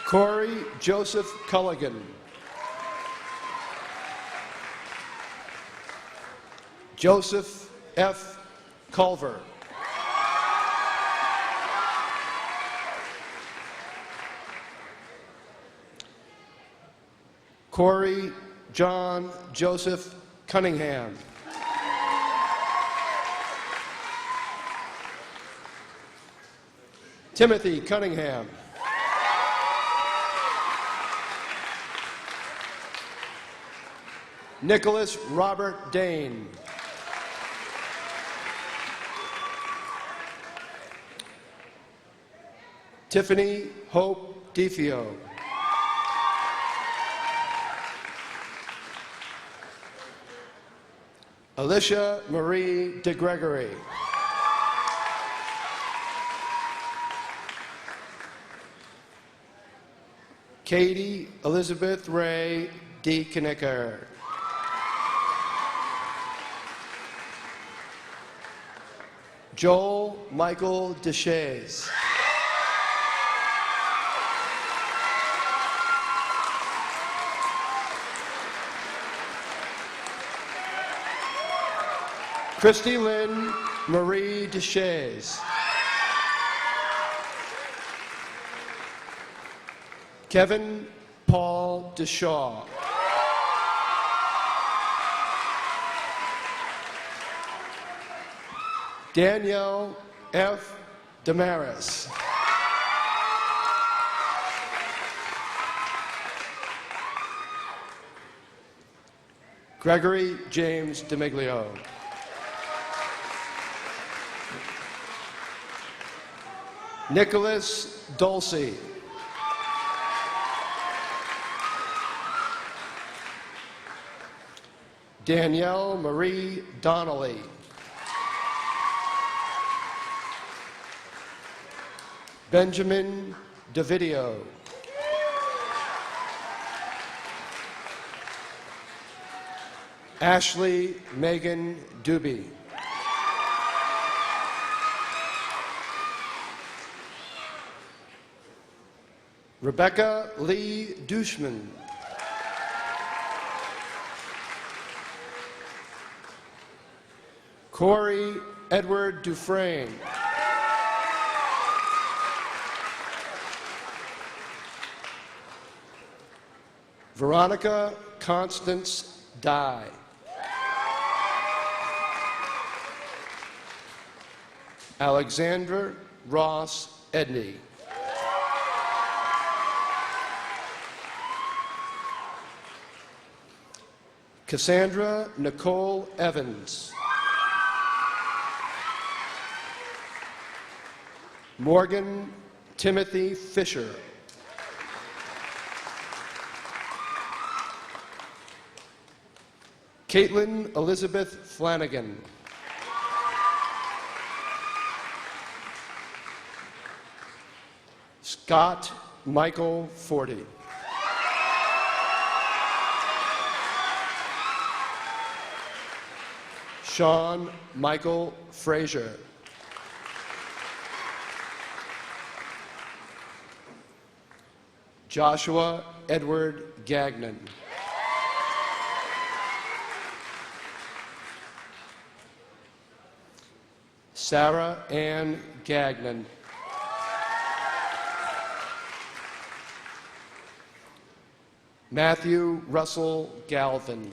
Corey Joseph Culligan. Joseph F. Culver. Corey John Joseph Cunningham. Timothy Cunningham. Nicholas Robert Dane. Tiffany Hope DeFio. Alicia Marie DeGregory. Katie Elizabeth Ray D. Knicker. Joel Michael Deshays. Christy Lynn Marie Deshays. Kevin Paul Deshaw. Danielle F. Damaris. Gregory James DiMiglio. Nicholas Dulce. Danielle Marie Donnelly. Benjamin DeVideo. Ashley Megan Doobie. Rebecca Lee Dushman. Corey Edward Dufresne. Veronica Constance Dye. Alexandra Ross Edney. Cassandra Nicole Evans. Morgan Timothy Fisher. Caitlin Elizabeth Flanagan. Scott Michael Forty. Sean Michael Frazier. Joshua Edward Gagnon. Sarah Ann Gagnon. Matthew Russell Galvin.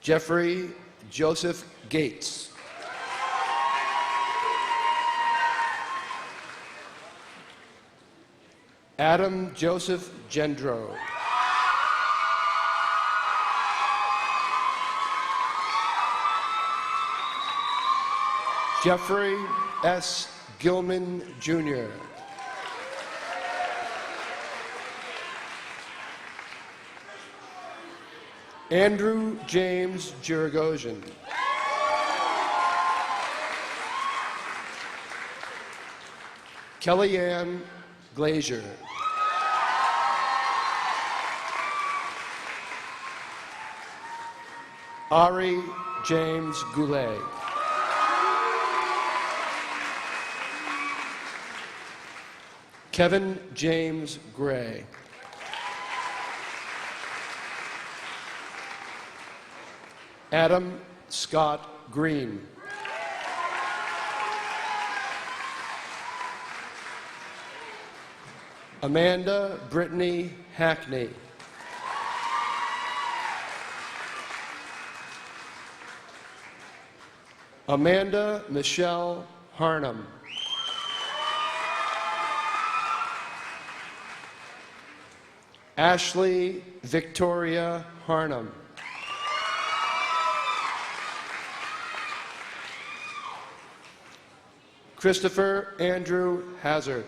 Jeffrey Joseph Gates. Adam Joseph Gendro. Jeffrey S. Gilman, Jr. Andrew James Juragosian. Kellyanne Glazier. Ari James Goulet. Kevin James Gray. Adam Scott Green. Amanda Brittany Hackney. Amanda Michelle Harnum. Ashley Victoria Harnum. Christopher Andrew Hazard.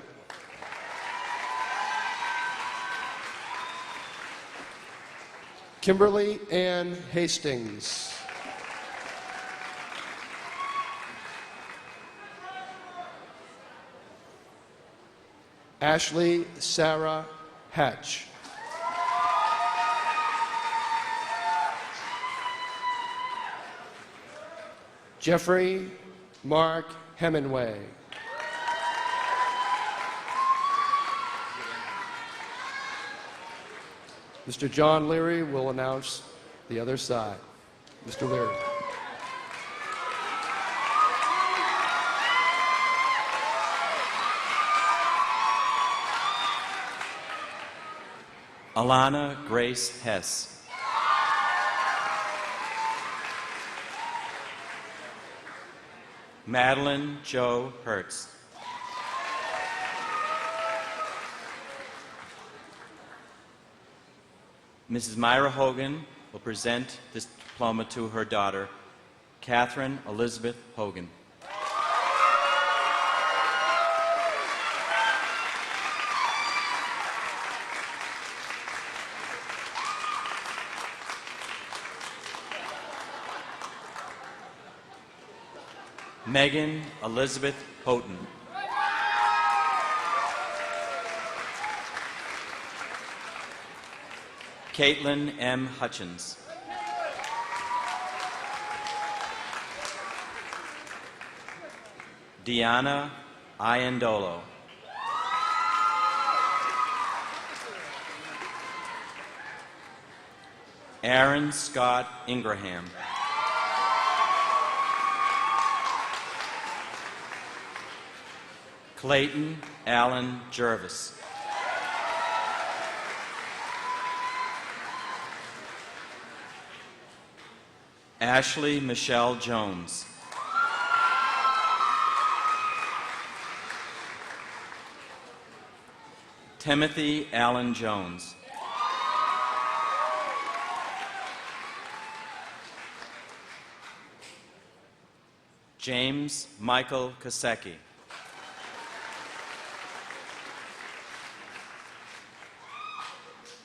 Kimberly Ann Hastings. Ashley Sarah Hatch. Jeffrey Mark Hemingway. Mr. John Leary will announce the other side. Mr. Leary. Alana Grace Hess. Madeline Jo Hertz. Mrs. Myra Hogan will present this diploma to her daughter, Catherine Elizabeth Hogan. Megan Elizabeth Houghton. Caitlin M. Hutchins. Deanna Iandolo. Aaron Scott Ingraham. Clayton Allen Jervis. Ashley Michelle Jones. Timothy Allen Jones. James Michael Kosecki.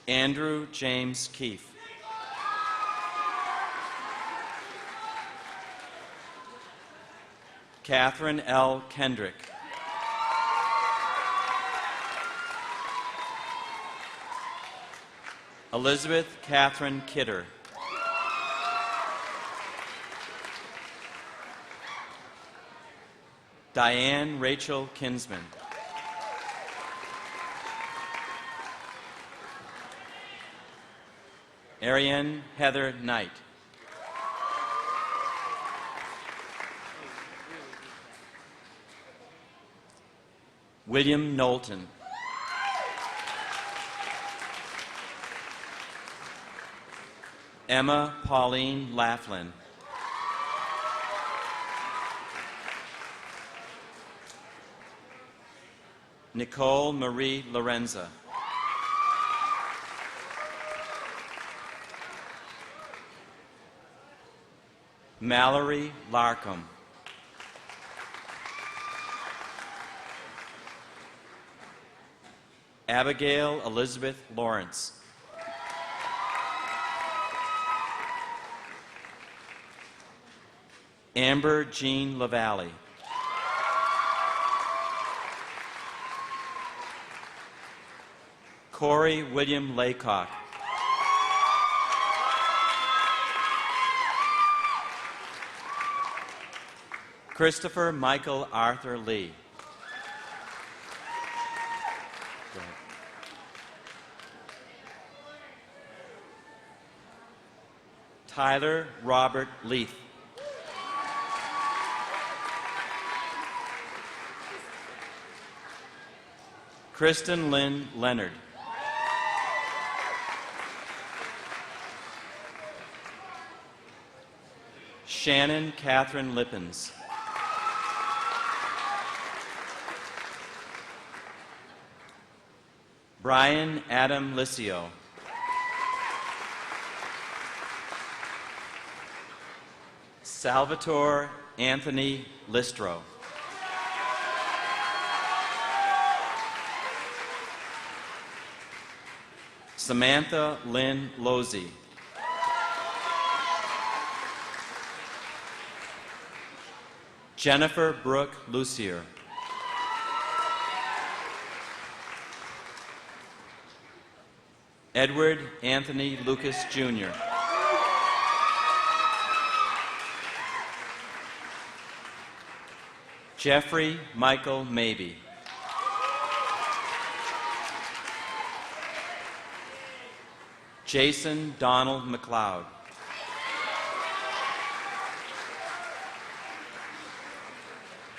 Andrew James Keefe. Catherine L. Kendrick. Elizabeth Catherine Kidder. Diane Rachel Kinsman. Ariane Heather Knight. William Knowlton. Emma Pauline Laughlin. Nicole Marie Lorenza. Mallory Larkham. Abigail Elizabeth Lawrence. Amber Jean LaValle. Corey William Laycock. Christopher Michael Arthur Lee. Tyler Robert Leith. Kristen Lynn Leonard. Shannon Catherine Lippens. Brian Adam Licio. Salvatore Anthony Listro. Samantha Lynn Losey. Jennifer Brooke Lucier. Edward Anthony Lucas Jr. Jeffrey Michael Mabey. Jason Donald McLeod.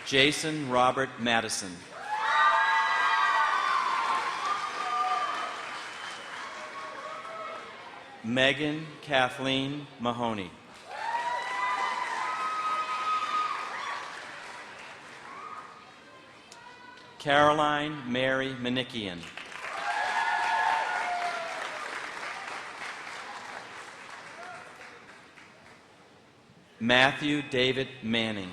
Jason Robert Madison. Megan Kathleen Mahoney. Caroline Mary Manikian. Matthew David Manning.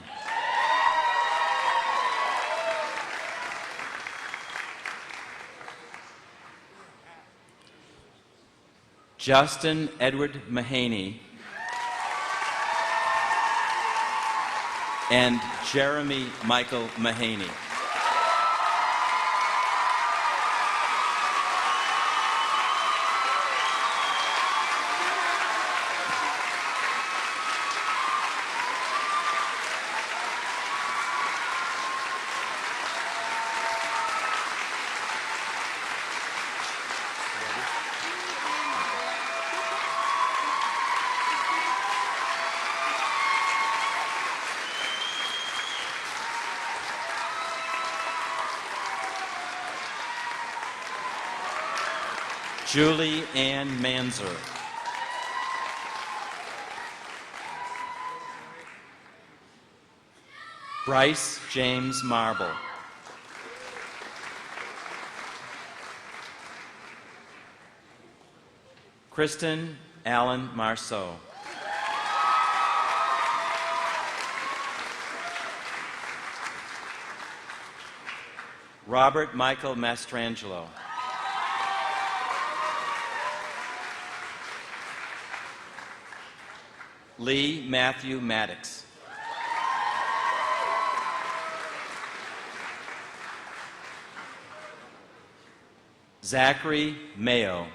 Justin Edward Mahaney and Jeremy Michael Mahaney. Julie Ann Manzer. Bryce James Marble. Kristen Allen Marceau. Robert Michael Mastrangelo. Lee Matthew Maddox. Zachary Mayo.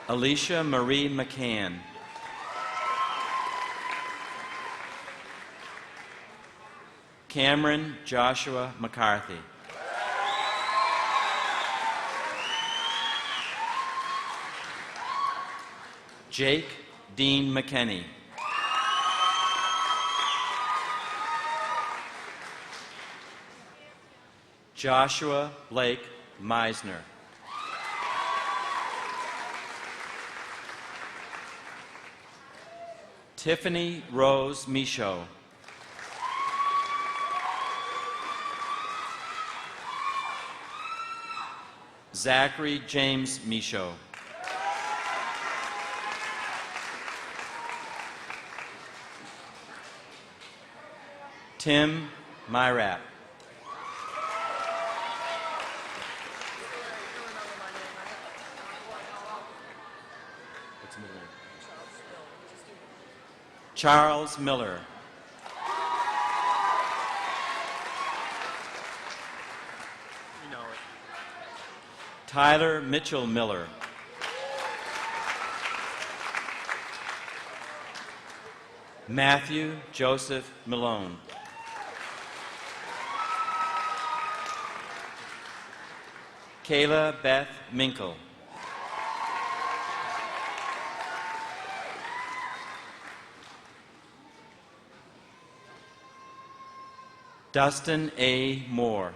Alicia Marie McCann. Cameron Joshua McCarthy. Jake Dean McKenney. Joshua Blake Meisner. Tiffany Rose Michaud. Zachary James Michaud. Tim Myrat. Charles Miller. Tyler Mitchell Miller. Matthew Joseph Malone. Kayla Beth Minkle. Dustin A. Moore.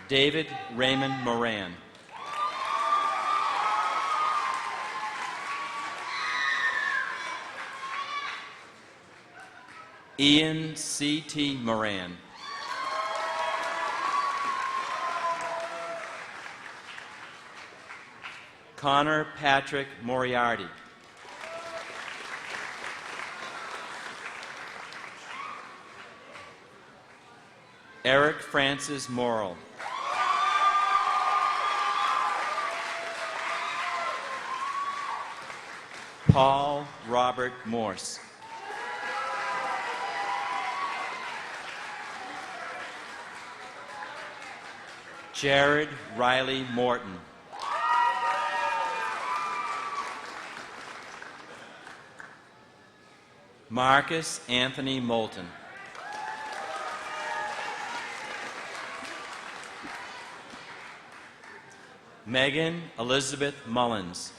David Raymond Moran. Ian C.T. Moran. Connor Patrick Moriarty. Eric Francis Morrill. Paul Robert Morse. Jared Riley Morton. Marcus Anthony Moulton. Megan Elizabeth Mullins.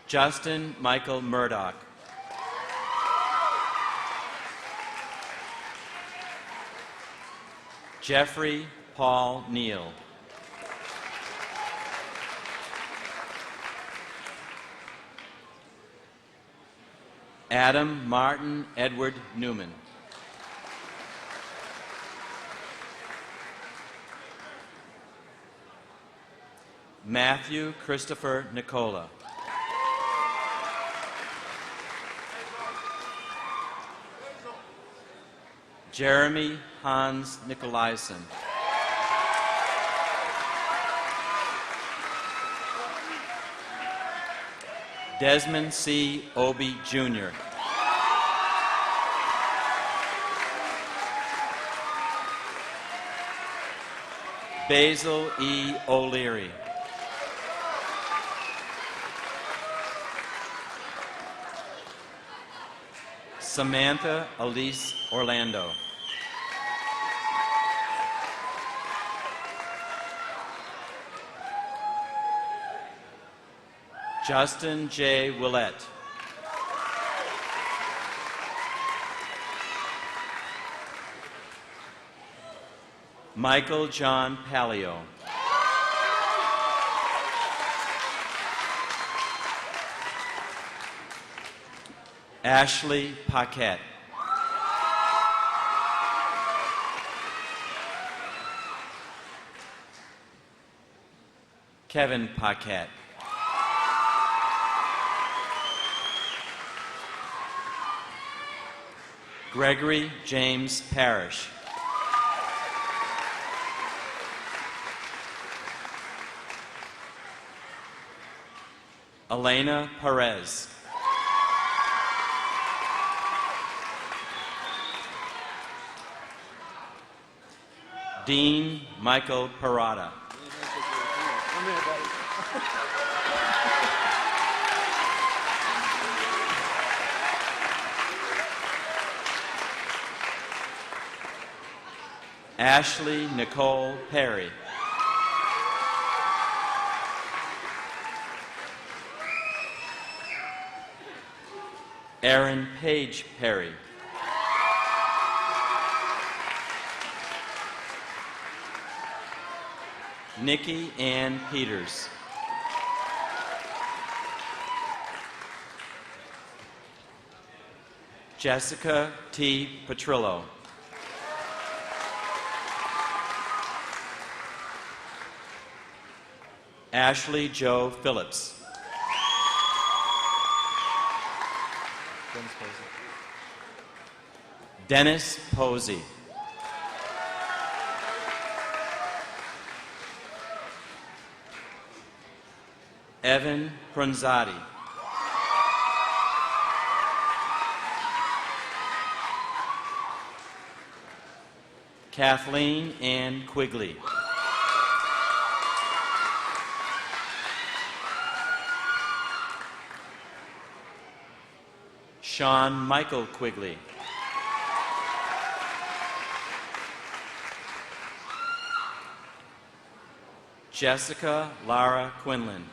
Justin Michael Murdoch. Jeffrey Paul Neal. Adam Martin Edward Newman. Matthew Christopher Nicola. Jeremy Hans Nicolaisen. Desmond C. Obie, Jr. Basil E. O'Leary. Samantha Elise Orlando. Justin J. Willett. Michael John Palio. Ashley Paquette. Kevin Paquette. Gregory James Parrish. Elena Perez. Dean Michael Parada. Ashley Nicole Perry. Erin Page Perry. Nikki Ann Peters. Jessica T. Petrillo. Ashley Jo Phillips. Dennis Posey. Evan Pronzati. Kathleen Ann Quigley. Sean Michael Quigley. Jessica Lara Quinlan.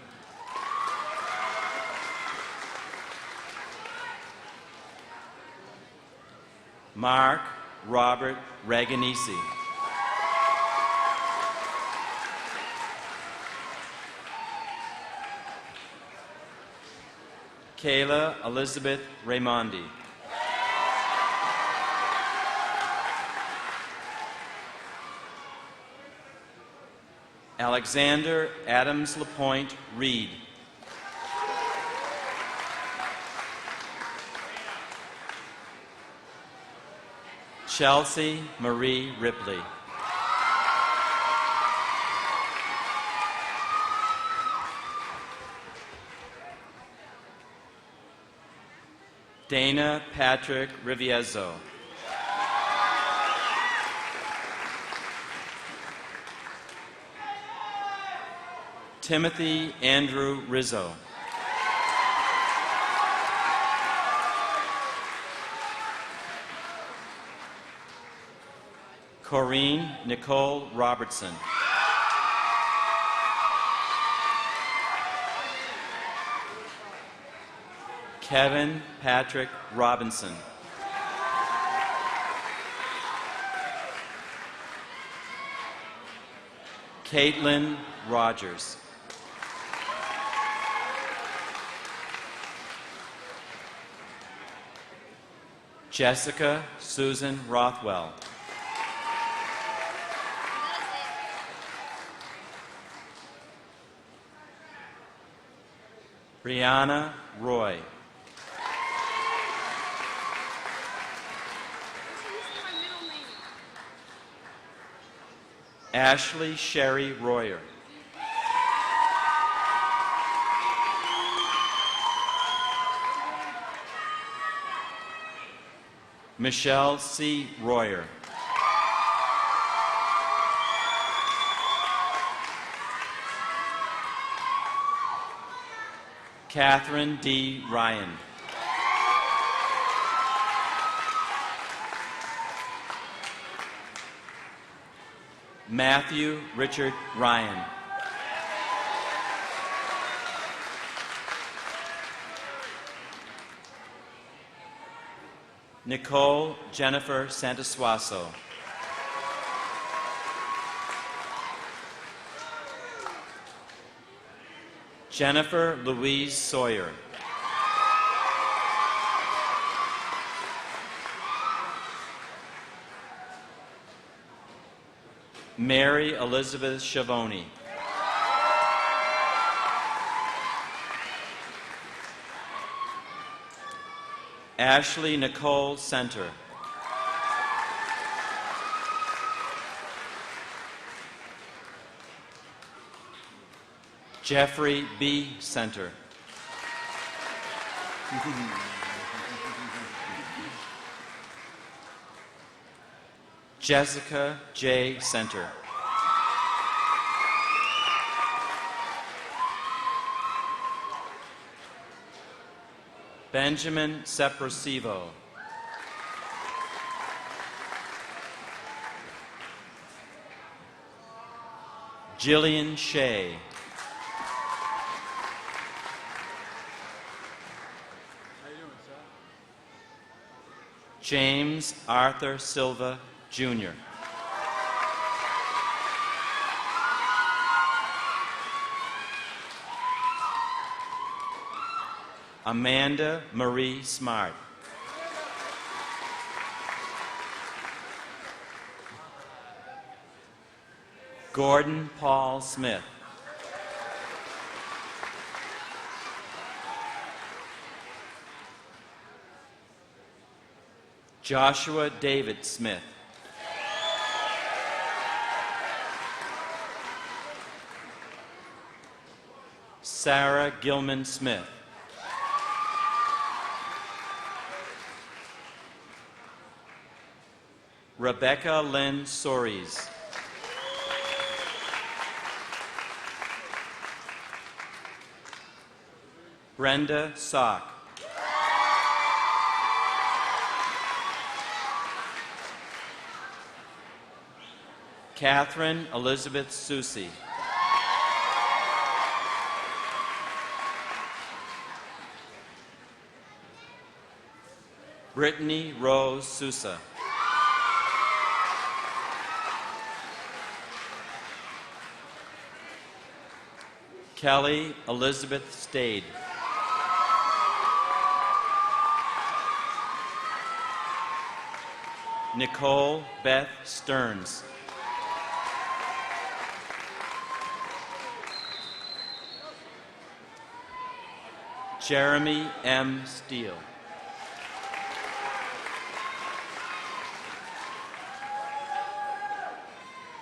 Mark Robert Raganisi. Kayla Elizabeth Raimondi. Alexander Adams LaPointe Reed. Chelsea Marie Ripley. Dana Patrick Riviezzo. Timothy Andrew Rizzo. Corrine Nicole Robertson. Kevin Patrick Robinson. Caitlin Rogers. Jessica Susan Rothwell. Brianna Roy. Ashley Sherry Royer. Michelle C. Royer. Catherine D. Ryan. Matthew Richard Ryan. Nicole Jennifer Santasuaso. Jennifer Louise Sawyer. Mary Elizabeth Schiavone. Ashley Nicole Center. Jeffrey B. Center. Jessica J. Center. Benjamin Sepresivo. Jillian Shea. James Arthur Silva, Jr. Amanda Marie Smart. Gordon Paul Smith. Joshua David Smith. Sarah Gilman Smith. Rebecca Lynn Sories. Brenda Sock. Catherine Elizabeth Susi. Brittany Rose Sousa. Kelly Elizabeth Stade. Nicole Beth Stearns. Jeremy M. Steele.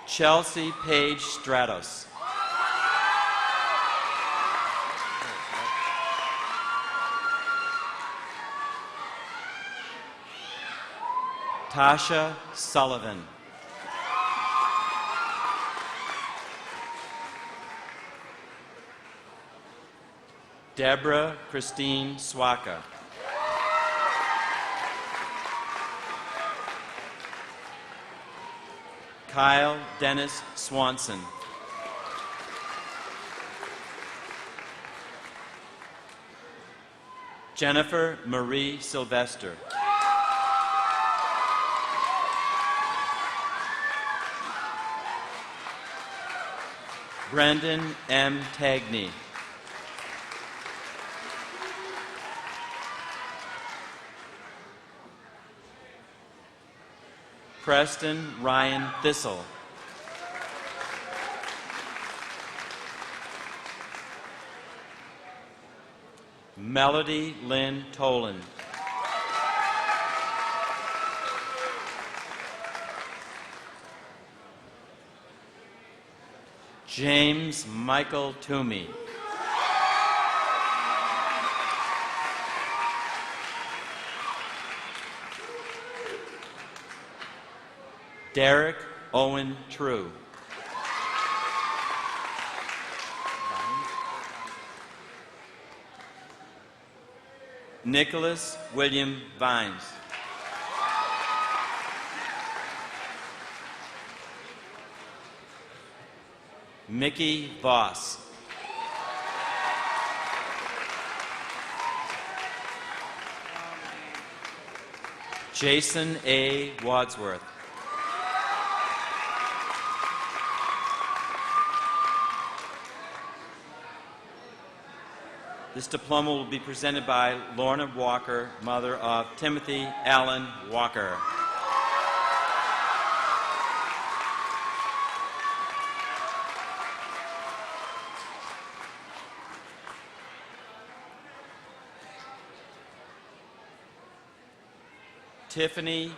Chelsea Page Stratos. Tasha Sullivan. Deborah Christine Swaka. Kyle Dennis Swanson. Jennifer Marie Sylvester. Brendan M. Tagney. Preston Ryan Thistle. Melody Lynn Toland. James Michael Toomey. Derek Owen True. Nicholas William Vines. Mickey Voss. Jason A. Wadsworth. This diploma will be presented by Lorna Walker, mother of Timothy Allen Walker. Tiffany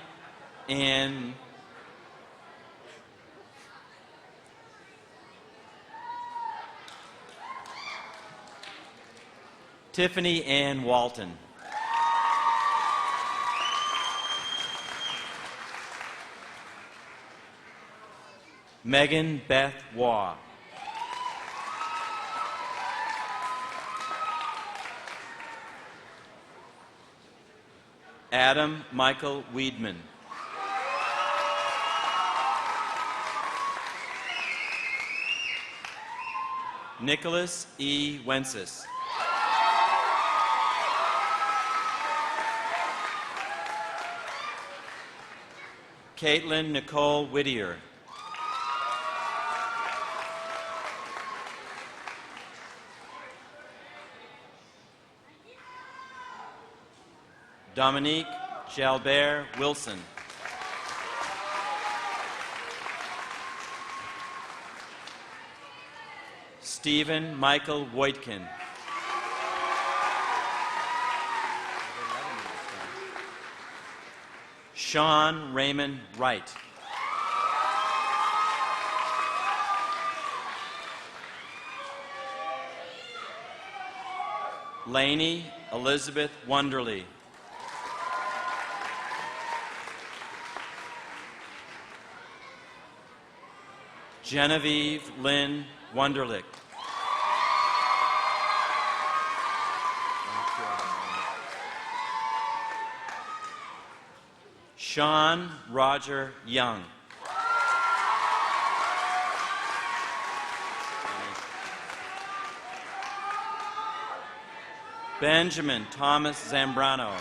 Ann Walton. Megan Beth Waugh. Adam Michael Weedman. Nicholas E. Wences. Caitlin Nicole Whittier. Dominique Jalbert Wilson. Stephen Michael Voigtkin. Sean Raymond Wright. Lainey Elizabeth Wonderly. Genevieve Lynn Wunderlich. Sean Roger Young. Benjamin Thomas Zambrano.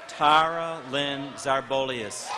Tara Lynn Zarbolius.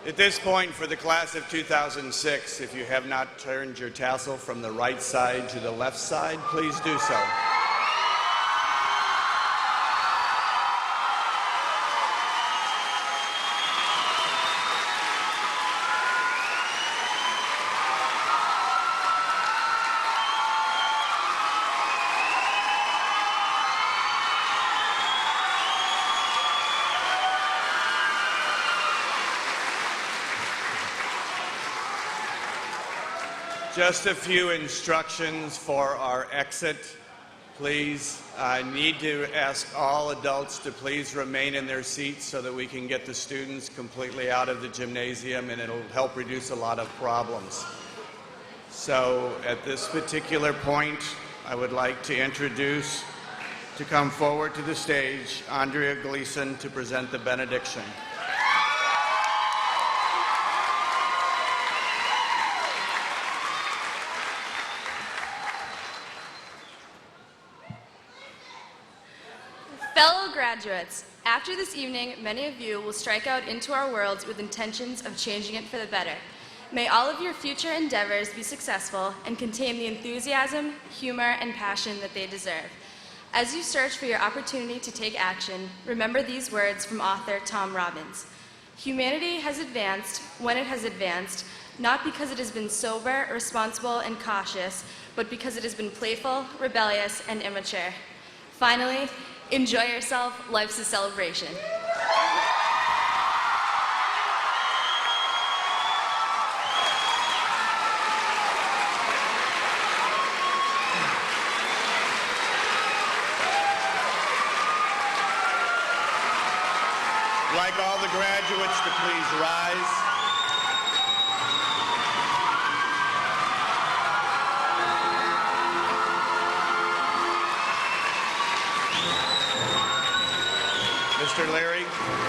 At this point, for the class of 2006, if you have not turned your tassel from the right side to the left side, please do so. Just a few instructions for our exit, please. I need to ask all adults to please remain in their seats so that we can get the students completely out of the gymnasium, and it'll help reduce a lot of problems. So at this particular point, I would like to introduce to come forward to the stage, Andrea Gleason, to present the benediction. Fellow graduates, after this evening, many of you will strike out into our world with intentions of changing it for the better. May all of your future endeavors be successful and contain the enthusiasm, humor, and passion that they deserve. As you search for your opportunity to take action, remember these words from author Tom Robbins. Humanity has advanced when it has advanced, not because it has been sober, responsible, and cautious, but because it has been playful, rebellious, and immature. Finally, enjoy yourself. Life's a celebration. I'd like all the graduates to please rise. Mr. Leary.